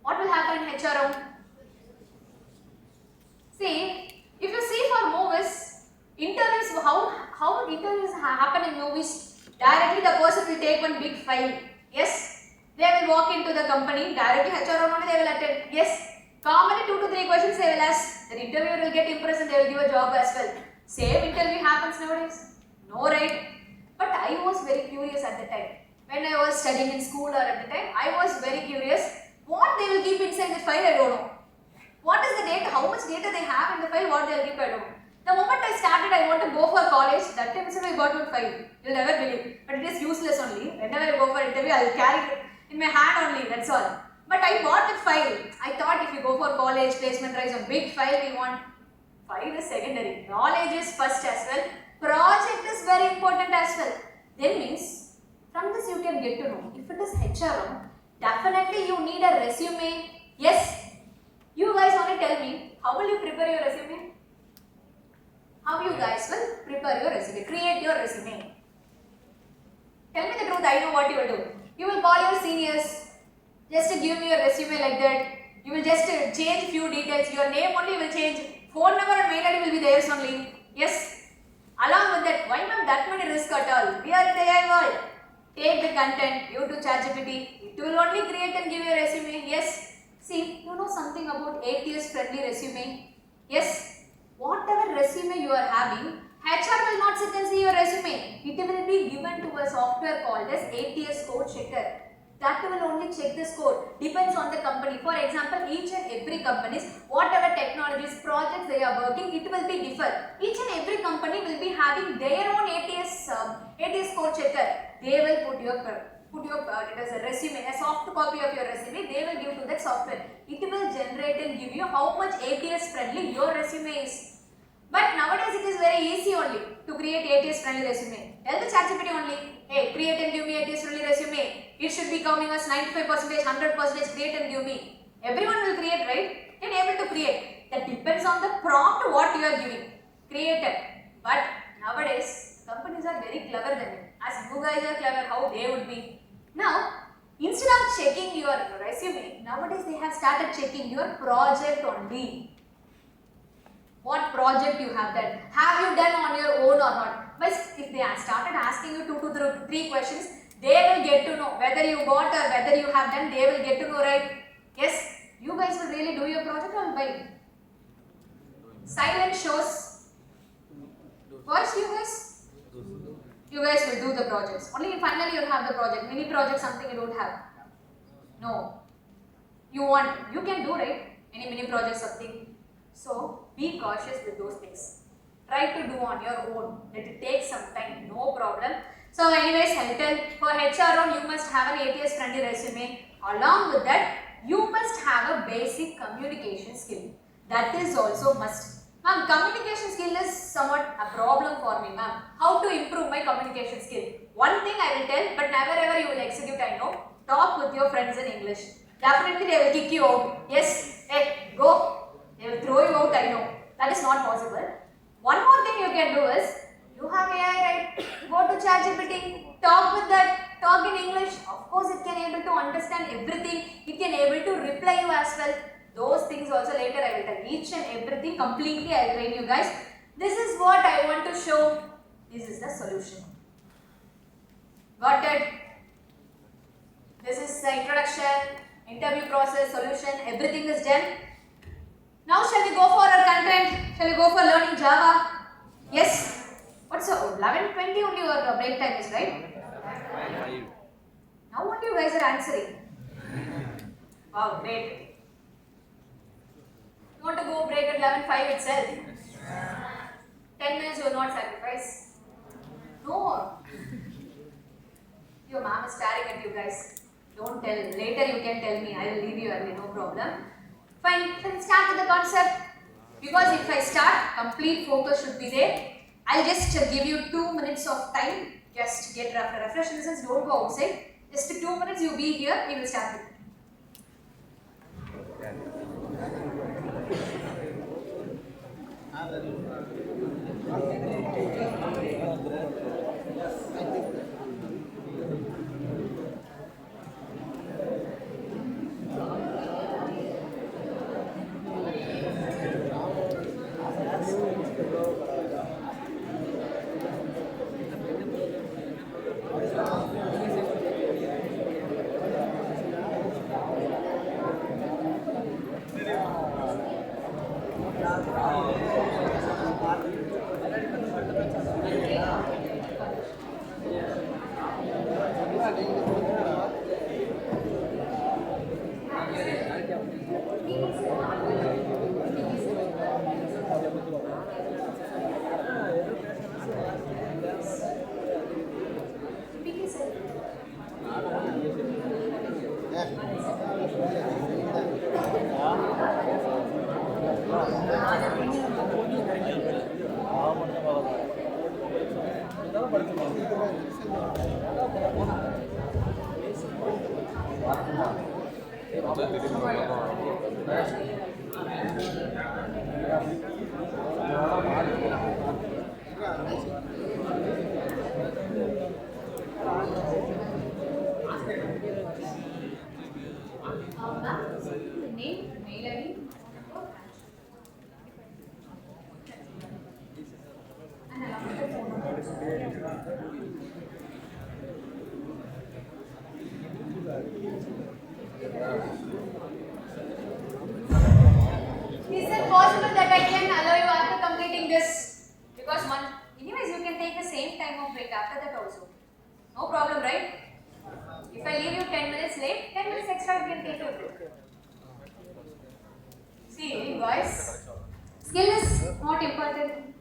What will happen in HRO? See, if you see for movies, interviews, how interviews happen in movies? Directly the person will take one big file. Yes. They will walk into the company. Directly HRO only they will attend. Yes. Commonly 2 to 3 questions they will ask. The interviewer will get impressed and they will give a job as well. Same interview happens nowadays. No, right? But I was very curious at the time. When I was studying in school or at the time, I was very curious. What they will keep inside the file, I don't know. What is the data? How much data they have in the file? What they will keep, I don't know. The moment I started, I want to go for college. That time I got one file. You'll never believe. But it is useless only. Whenever I go for interview, I will carry it in my hand only. That's all. But I bought that file. I thought if you go for college, placement rise, a big file we want. File is secondary. Knowledge is first as well. Project is very important as well. Then means, from this you can get to know. If it is HRO, definitely you need a resume. Yes. You guys only tell me, how will you prepare your resume? how you guys will prepare your resume, create your resume. Tell me the truth, I know what you will do. You will call your seniors, just to give me your resume like that. You will just change few details, your name only will change, phone number and mail ID will be theirs only. Yes. Along with that, why not that many risk at all? We are in the AI world. Take the content, you to ChatGPT, it will only create and give you a resume. Yes. See, you know something about ATS friendly resume? Yes. Whatever resume you are having, HR will not sit and see your resume. It will be given to a software called as ATS code checker. That will only check the score. Depends on the company. For example, each and every companies, whatever technologies, projects they are working, it will be different. Each and every company will be having their own ATS code checker. They will put your resume, a soft copy of your resume. They will give to that software. It will generate and give you how much ATS friendly your resume is. But nowadays it is very easy only to create ATS friendly resume. Tell the ChatGPT only, hey, create and give me ATS friendly resume. It should be coming as 95%, 100%, create and give me. Everyone will create, right? Can able to create. That depends on the prompt what you are giving. Create it. But nowadays, companies are very clever than it. As you guys are clever, how they would be. Now, instead of checking your resume, nowadays they have started checking your project only. What project you have done? Have you done on your own or not? But if they have started asking you 2 to 3 questions, they will get to know whether you got or whether you have done. They will get to know, right? Yes, you guys will really do your project or by silent shows. First, you guys will do the projects. Only finally you have the project. Mini project, something you don't have. No, you can do, right? Any mini project, something. So be cautious with those things. Try to do on your own. Let it take some time, no problem. So anyways, I'll tell for HR you must have an ATS friendly resume. Along with that, you must have a basic communication skill. That is also must. Ma'am, communication skill is somewhat a problem for me, ma'am. How to improve my communication skill? One thing I will tell, but never ever you will execute, I know. Talk with your friends in English. Definitely they will kick you out. Yes, hey, go. They will throw you out, I know. That is not possible. One more thing you can do is, you have AI, right? Go to ChatGPT, talk with that, talk in English. Of course, it can able to understand everything. It can able to reply you as well. Those things also later I will tell. Each and everything completely I will train you guys. This is what I want to show. This is the solution. Got it? This is the introduction, interview process, solution, everything is done. Now shall we go for our content? Shall we go for learning Java? Yes? What's the 11:20 only your break time is, right? Now what you guys are answering? Wow, great. You want to go break at 11:05 itself? 10 minutes you will not sacrifice? No. Your mom is staring at you guys. Don't tell. Later you can tell me. I will leave you early, no problem. Fine, let's start with the concept. Because if I start, complete focus should be there. I'll just give you 2 minutes of time. Just get refresh in the sense, don't go outside. Just 2 minutes you be here, we will start with it. Name, mail ID, and along with the phone number. Is it possible that I can allow you after completing this? Because anyways, you can take the same time of break after that also. No problem, right? If I leave you 10 minutes late, 10 minutes extra you can take your break. See, guys, skill is not important.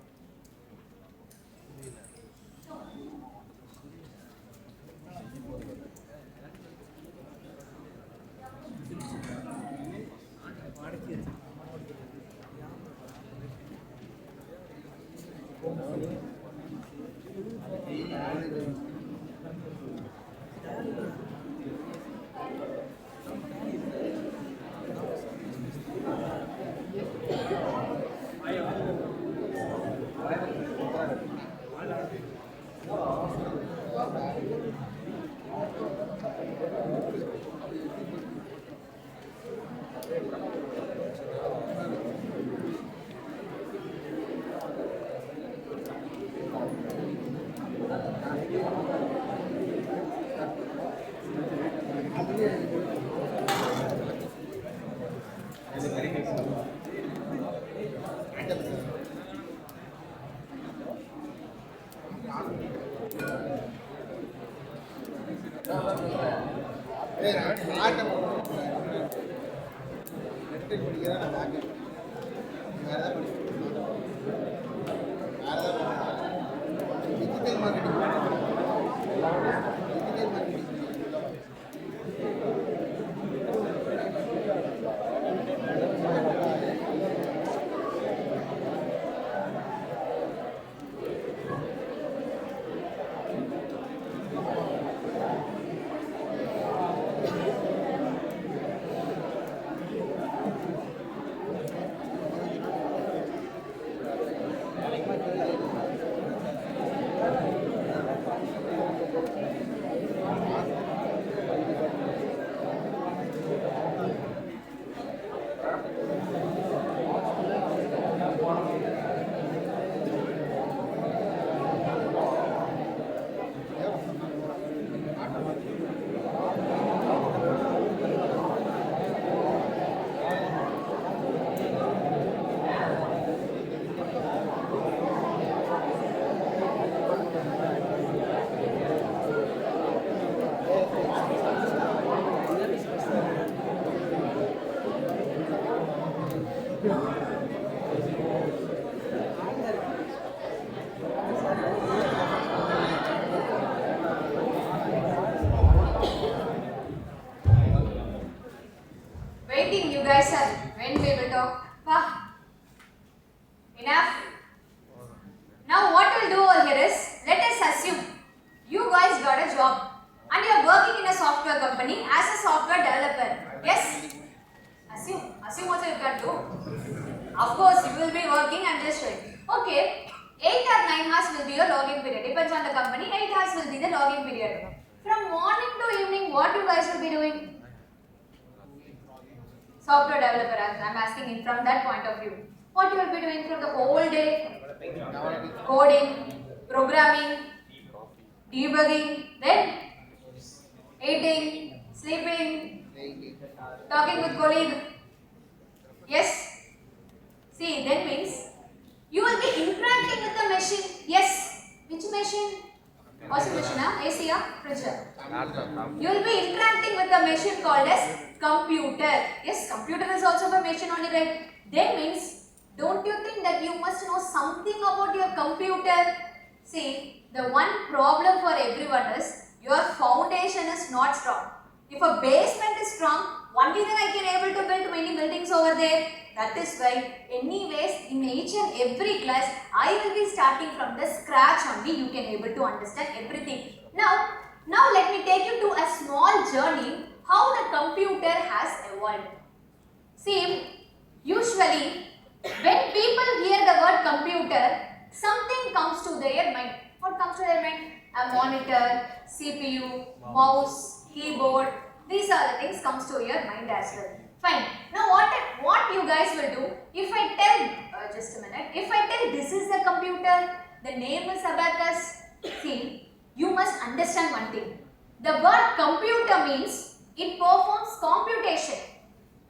Waiting, you guys are. When we will talk? Enough. Now what we'll do over here is, let us assume you guys got a job and you are working in a software company as a software developer. Yes? Assume also you can do. Of course, you will be working and just showing. Okay, 8 or 9 hours will be your login period. Depends on the company, 8 hours will be the login period. From morning to evening, what you guys will be doing? Software developer, I'm asking in from that point of view. What you will be doing through the whole day? Coding, programming, debugging, then eating, sleeping, talking with colleague. Yes? See, that means you will be interacting with the machine. Yes? Which machine? Washing machine, AC, fridge. You will be interacting with the machine called as computer. Yes, computer is also a machine only, right? That means, don't you think that you must know something about your computer? See, the one problem for everyone is your foundation is not strong. If a basement is strong, only then I can able to build many buildings over there. That is why, anyways, in each and every class, I will be starting from the scratch only. You can able to understand everything. Now let me take you to a small journey how the computer has evolved. See, usually when people hear the word computer, something comes to their mind. What comes to their mind? A monitor, CPU, mouse, keyboard. These are the things comes to your mind as well. Fine. Now what you guys will do? If I tell, just a minute. If I tell this is the computer, the name is abacus. See, you must understand one thing. The word computer means it performs computation.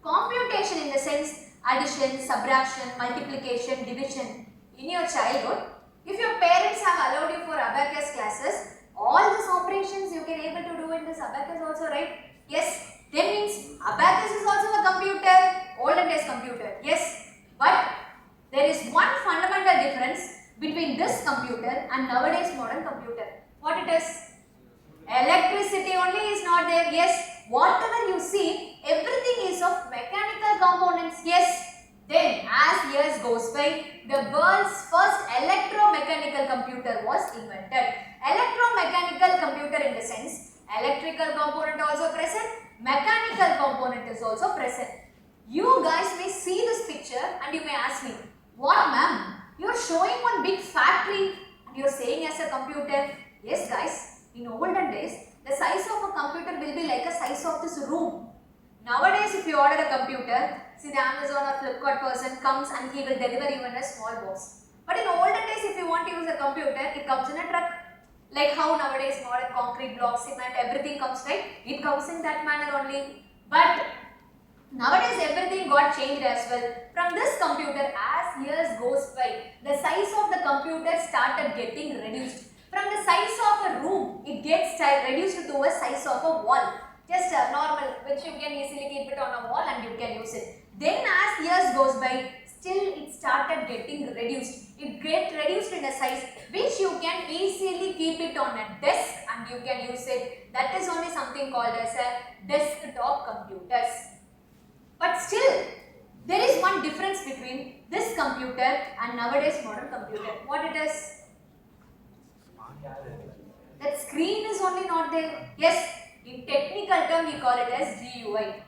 Computation in the sense addition, subtraction, multiplication, division. In your childhood, if your parents have allowed you for abacus classes, all these operations you can able to do in this abacus also, right? Yes. That means abacus is also a computer, olden days computer. Yes. But there is one fundamental difference between this computer and nowadays modern computer. What it is? Electricity only is not there. Yes. Whatever you see, everything is of mechanical components. Yes. Then as years goes by, the world's first electromechanical computer was invented. Electromechanical computer in the sense, electrical component also present, mechanical component is also present. You guys may see this picture and you may ask me, what ma'am? You are showing one big factory and you are saying as a computer. Yes guys, in olden days, the size of a computer will be like a size of this room. Nowadays, if you order a computer, see the Amazon or Flipkart person comes and he will deliver you in a small box. But in olden days, if you want to use a computer, it comes in a truck. Like how nowadays modern concrete blocks, cement, everything comes, right? It comes in that manner only. But nowadays, everything got changed as well. From this computer, as years goes by, the size of the computer started getting reduced. From the size of a room, it gets reduced to a size of a wall. Just a normal, which you can easily keep it on a wall and you can use it. Then as years goes by, still it started getting reduced. It gets reduced in a size which you can easily keep it on a desk and you can use it. That is only something called as a desktop computers. But still, there is one difference between this computer and nowadays modern computer. What it is? That screen is only not there. Yes. In technical term, we call it as GUI,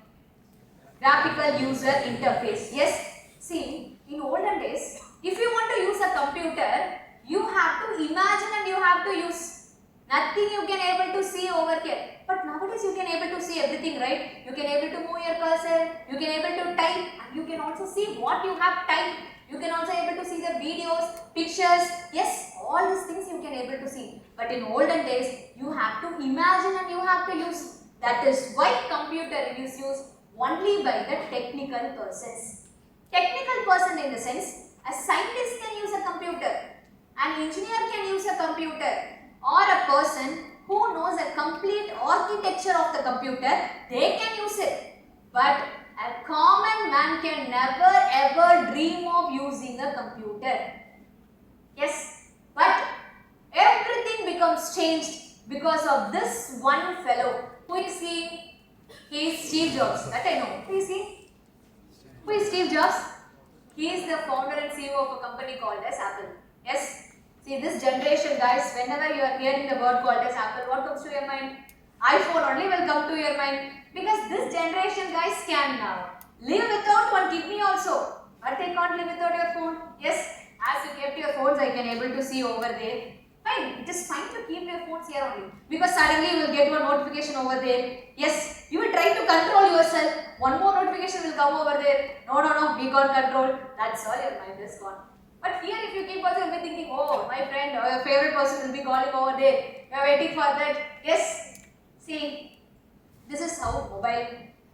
graphical user interface. Yes, see, in olden days, if you want to use a computer, you have to imagine and you have to use. Nothing you can able to see over here. But nowadays, you can able to see everything, right? You can able to move your cursor, you can able to type, and you can also see what you have typed. You can also able to see the videos, pictures. Yes, all these things you can able to see. But in olden days, you have to imagine and you have to use. That is why computer is used only by the technical persons. Technical person in the sense, a scientist can use a computer, an engineer can use a computer, or a person who knows a complete architecture of the computer, they can use it. But a common man can never ever dream of using a computer. Yes, but everything becomes changed because of this one fellow. Who is he? He is Steve Jobs. That I know. Who is he? Who is Steve Jobs? He is the founder and CEO of a company called as Apple. Yes. See this generation guys, whenever you are hearing the word called as Apple, what comes to your mind? iPhone only will come to your mind. Because this generation guys can live without one kidney also. But they can't live without your phone. Yes. As you kept your phones, I can able to see over there. Fine, it is fine to keep your phones here only. Because suddenly you will get one notification over there. Yes, you will try to control yourself. One more notification will come over there. No, we can't control. That's all, your mind is gone. But here if you keep also, you will be thinking, oh, my friend or your favorite person will be calling over there. You are waiting for that. Yes, see, this is how mobile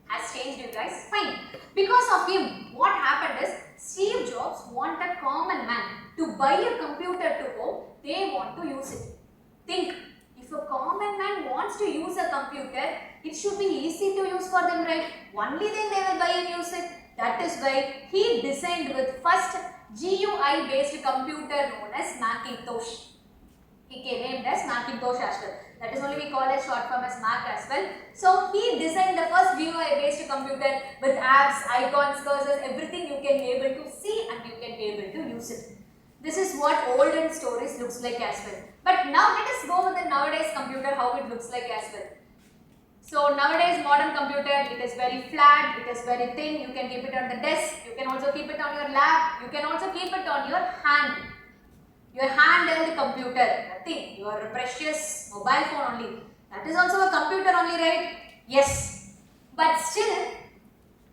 has changed you guys. Fine. Because of him, what happened is, Steve Jobs want a common man to buy a computer to home, they want to use it. Think, if a common man wants to use a computer, it should be easy to use for them, right? Only then they will buy and use it. That is why he designed with first GUI based computer known as Macintosh. He came named as Macintosh as well. That is only we call it short form as Mac as well. So he designed the first GUI based computer with apps, icons, cursors, everything you can be able to see and you can be able to use it. This is what olden stories looks like as well. But now let us go with the nowadays computer, how it looks like as well. So nowadays modern computer, it is very flat, it is very thin, you can keep it on the desk, you can also keep it on your lap, you can also keep it on your hand. Your handheld computer, nothing. Your precious mobile phone only. That is also a computer only, right? Yes. But still,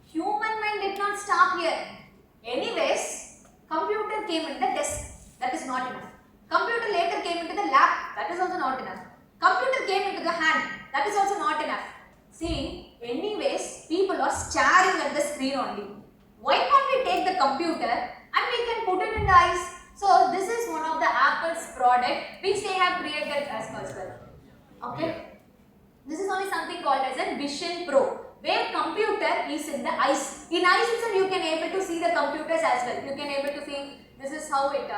human mind did not stop here. Anyways, computer came in the desk. That is not enough. Computer later came into the lap. That is also not enough. Computer came into the hand. That is also not enough. See, anyways, people are staring at the screen only. Why can't we take the computer and we can put it in the eyes? So, this is one of the Apple's product which they have created as well. Okay. This is only something called as a Vision Pro, where computer is in the eyes. In eyes itself you can able to see the computers as well. You can able to see this is how it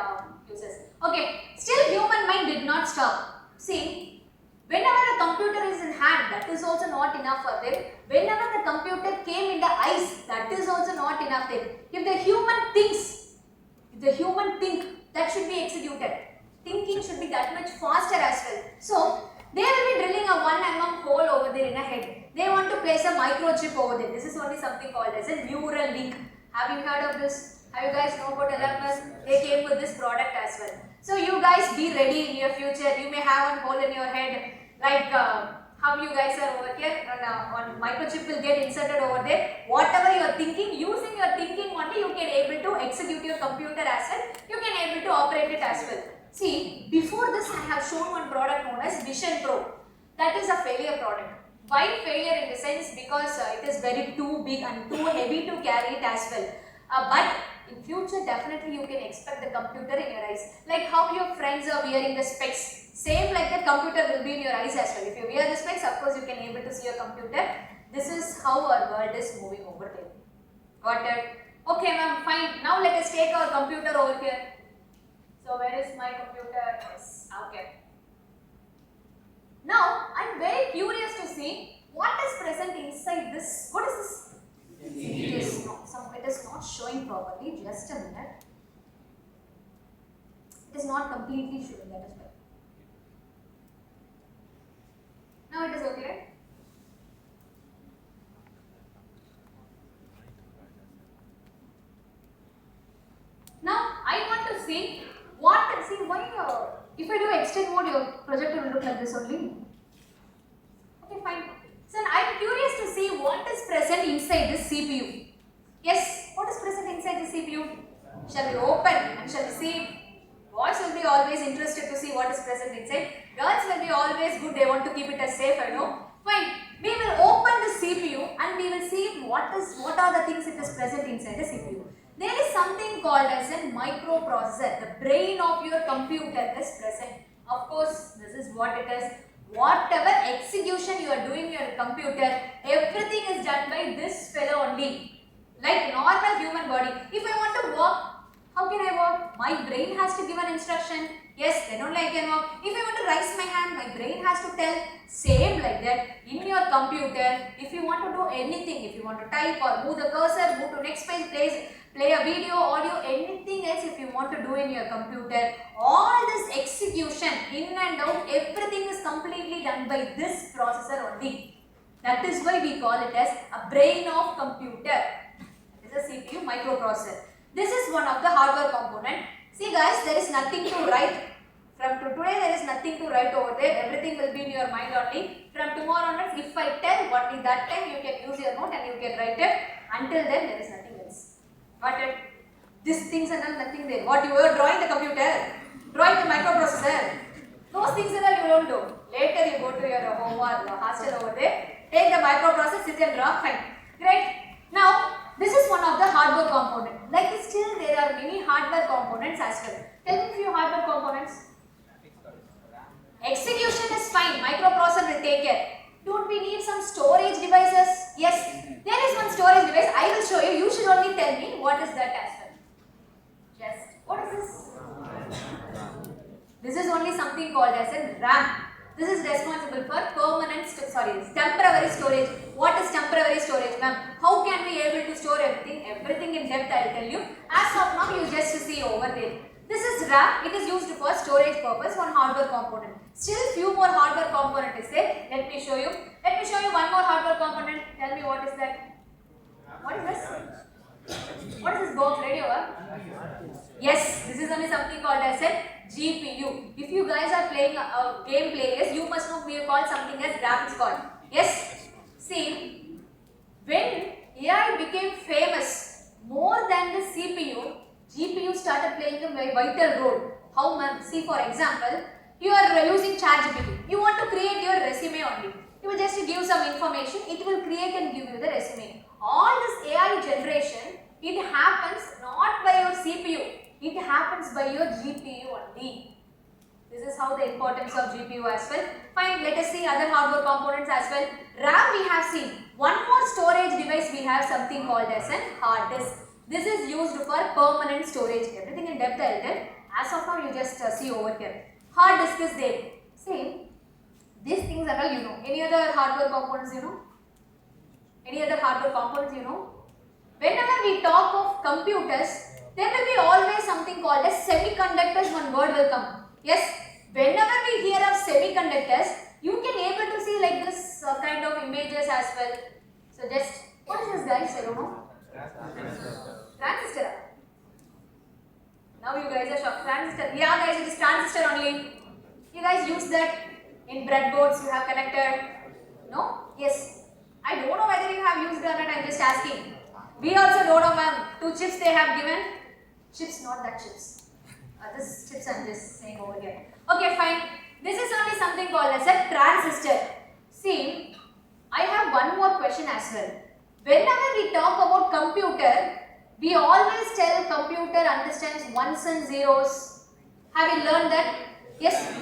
uses. Okay, still human mind did not stop. See, whenever a computer is in hand, that is also not enough for them. Whenever the computer came in the eyes, that is also not enough them. If the human thinks, that should be executed. Thinking should be that much faster as well. So, they will be drilling a 1 mm hole over there in a head. They want to place a microchip over there. This is only something called as a neural link. Have you heard of this? Have you guys know about Elon Musk? They came with this product as well. So you guys be ready in your future. You may have a hole in your head like how you guys are over here on microchip will get inserted over there. Whatever you are thinking, using your thinking only you can able to execute your computer as well. You can able to operate it as well. See, before this I have shown one product known as Vision Pro. That is a failure product. Why failure in the sense? Because it is very too big and too heavy to carry it as well. But in future definitely you can expect the computer in your eyes. Like how your friends are wearing the specs. Same like the computer will be in your eyes as well. If you wear the specs, of course you can able to see your computer. This is how our world is moving over there. Got it? Okay ma'am, fine. Now let us take our computer over here. So where is my computer? Yes. Okay. Now I am very curious to see what is present inside this. What is this? It is not showing properly. Just a minute. It is not completely showing. That is why. Now it is okay, right? Now I want to see why if I do extend mode, your projector will look like this only. Okay, fine. So I am curious to see what is present inside this CPU. Yes, what is present inside the CPU? Shall we open and shall we see? Boys will be always interested to see what is present inside. Girls will be always good, they want to keep it as safe, I know. Fine. We will open the CPU and we will see what are the things it is present inside the CPU. There is something called as a microprocessor. The brain of your computer is present. Of course, this is what it is. Whatever execution you are doing in your computer, everything is done by this fellow only. Like normal human body. If I want to work, how can I work? My brain has to give an instruction. Yes, then only I can work. If I want to raise my hand, my brain has to tell. Same like that. In your computer, if you want to do anything, if you want to type or move the cursor, move to next page, play a video, audio, anything else if you want to do in your computer, all this execution, in and out, everything is completely done by this processor only. That is why we call it as a brain of computer. It is a CPU microprocessor. This is one of the hardware component. See guys, there is nothing to write. From today there is nothing to write over there. Everything will be in your mind only. From tomorrow onwards, if I tell, only that time you can use your note and you can write it. Until then there is nothing else. Got it? These things are nothing there. What you were drawing the computer, drawing the microprocessor. Those things are all you don't do. Later you go to your home or your hostel over there. Take the microprocessor, sit and draw, fine. Great. Now, this is one of the hardware components. Like this, still there are many hardware components as well. Tell me a few hardware components. Execution is fine. Microprocessor will take care. Don't we need some storage devices? Yes. There is one storage device. I will show you. You should only tell me what is that as well. Just what is this? This is only something called as a RAM. This is responsible for temporary storage. What is temporary storage, ma'am? How can we able to store everything? Everything in depth I will tell you. As of now, you just see over there. This is RAM. It is used for storage purpose, one hardware component. Still few more hardware component is there. Let me show you. Let me show you one more hardware component. Tell me what is that? What is this? What is this box? Radio? Yes, this is only something called as a GPU. If you guys are playing a game players, you must know we have called something as graphics card. Yes? See, when AI became famous more than the CPU, GPU started playing a very vital role. How, ma'am? See, for example, you are using ChatGPT. You want to create your resume only. You will just give some information, it will create and give you the resume. All this AI generation, it happens not by your CPU, it happens by your GPU only. This is how the importance of GPU as well. Fine, let us see other hardware components as well. RAM we have seen. One more storage device we have something called as an hard disk. This is used for permanent storage. Everything in depth I will tell. As of now you just see over here. Hard disk is there. See, these things are all you know. Any other hardware components you know? Any other hardware components you know? Whenever we talk of computers, there will be always something called as semiconductors, one word will come. Yes, whenever we hear of semiconductors, you can able to see like this kind of images as well. So just, what is this guys? I don't know. Transistor. Now you guys are shocked. Transistor. Yeah guys, it is transistor only. You guys use that in breadboards you have connected. No? Yes. I don't know whether you have used or not, I am just asking. We also don't know, ma'am. 2 chips they have given. Chips, not that chips. This chips I am just saying over here. Okay, fine. This is only something called as a transistor. See, I have one more question as well. Whenever we talk about computer, we always tell computer understands ones and zeros. Have you learned that? Yes?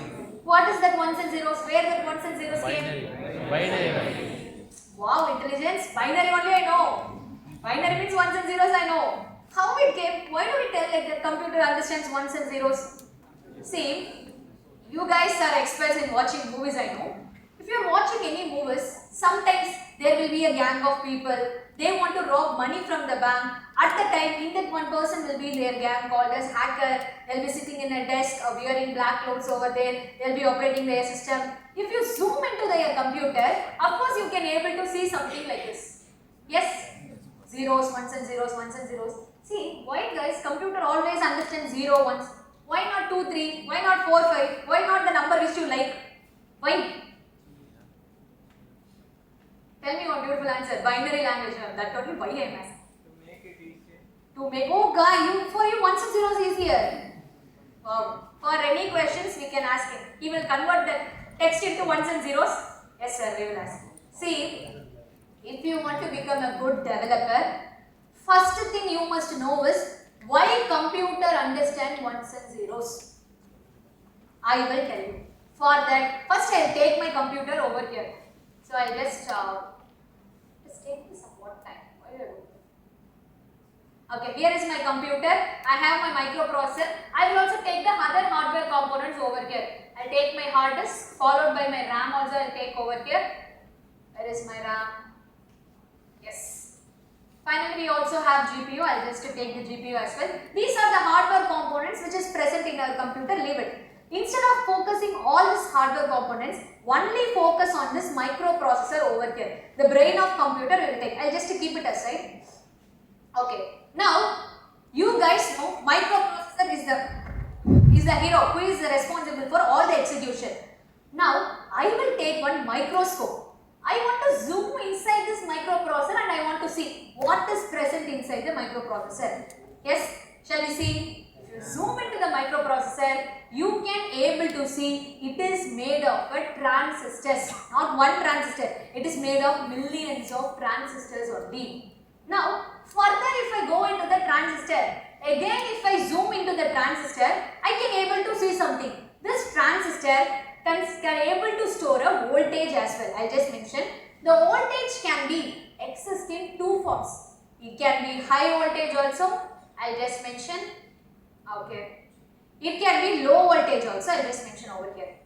What is that ones and zeros? Where that ones and zeros came? Binary. Wow, intelligence. Binary only I know. Binary means ones and zeros I know. How it came? Why do we tell like the computer understands ones and zeros? See, you guys are experts in watching movies I know. If you are watching any movies, sometimes there will be a gang of people. They want to rob money from the bank. At the time, in that one person will be their gang called as hacker. They'll be sitting in a desk or wearing black clothes over there. They'll be operating their system. If you zoom into their computer, of course you can able to see something like this. Yes? Zeros, ones and zeros, ones and zeros. See, why guys, computer always understands 0, 1s. Why not 2, 3? Why not 4, 5? Why not the number which you like? Why? Tell me one beautiful answer. Binary language. That only why I am asking. To make it easier. To make, oh guy, for you ones and zeros easier. Wow. For any questions we can ask him. He will convert the text into ones and zeros. Yes sir, we will ask. See, if you want to become a good developer, first thing you must know is why computer understand ones and zeros. I will tell you. For that, first I will take my computer over here. So I will just take this somewhat time. Why do I do that? Okay, here is my computer. I have my microprocessor. I will also take the other hardware components over here. I will take my hard disk followed by my RAM also I will take over here. Where is my RAM? Yes. Finally, we also have GPU. I will just take the GPU as well. These are the hardware components which is present in our computer. Leave it. Instead of focusing all these hardware components, only focus on this microprocessor over here. The brain of computer we will take. I will just keep it aside. Okay. Now, you guys know microprocessor is the hero who is responsible for all the execution. Now, I will take one microscope. I want to zoom inside this microprocessor and I want to see what is present inside the microprocessor. Yes, shall we see? If you zoom into the microprocessor, you can able to see it is made of a transistors, not one transistor. It is made of millions of transistors only. Now, further if I go into the transistor, again if I zoom into the transistor, I can able to see something. This transistor can able to store a voltage as well. I just mentioned the voltage can be exist in 2 forms. It can be high voltage also. I just mention. Okay. It can be low voltage also. I just mention over here.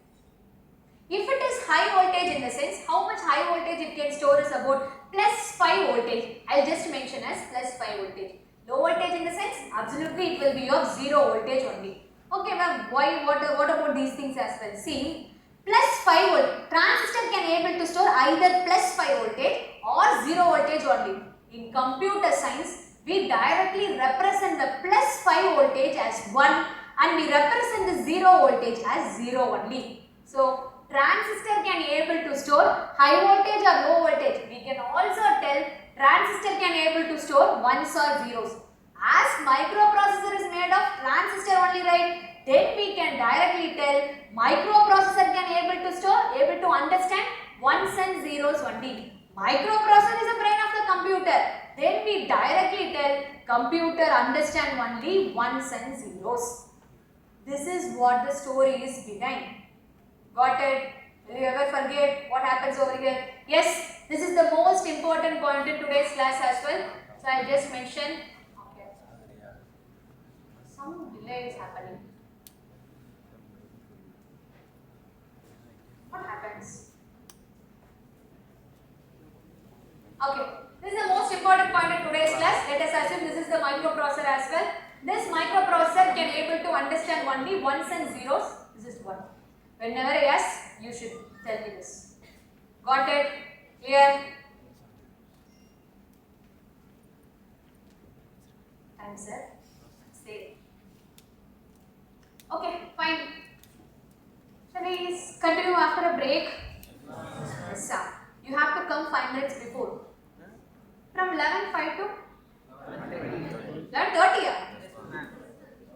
If it is high voltage in the sense, how much high voltage it can store is about plus 5 voltage. I will just mention as plus 5 voltage. Low voltage in the sense, absolutely it will be of 0 voltage only. Okay ma'am, what about these things as well? See, plus 5 volt, transistor can able to store either plus 5 voltage or 0 voltage only. In computer science, we directly represent the plus 5 voltage as 1 and we represent the zero voltage as 0 only. So transistor can able to store high voltage or low voltage. We can also tell transistor can able to store ones or zeros. As microprocessor is made of transistor only, right? Then we can directly tell microprocessor can able to understand ones and zeros only. Microprocessor is the brain of the computer. Then we directly tell computer understand only ones and zeros. This is what the story is behind. Got it? Will you ever forget what happens over here? Yes, this is the most important point in today's class as well. So I'll just mention. Okay. Some delay is happening. What happens? Okay, this is the most important point in today's class. Let us assume this is the microprocessor as well. This microprocessor can able to understand only ones and zeros. This is 1. Whenever yes, you should tell me this. Got it? Clear? Answer. Stay. Okay, fine. Shall we continue after a break? Yes, sir. You have to come 5 minutes before. From 11:05 to 11:30.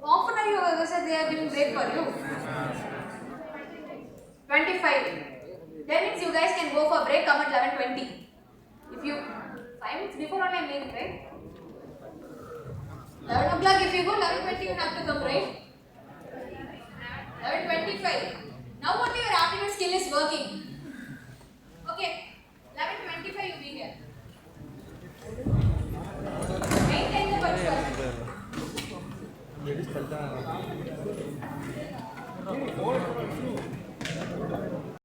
Often are you said they are giving break for you? 25. That means you guys can go for break, come at 11:20. If you 5 minutes before only I am leaving, right? 11 o'clock if you go, 11:20 you have to come, right? 11:25. Now only your aptitude skill is working. Okay. 11:25 you be here. Maintain the punctuality.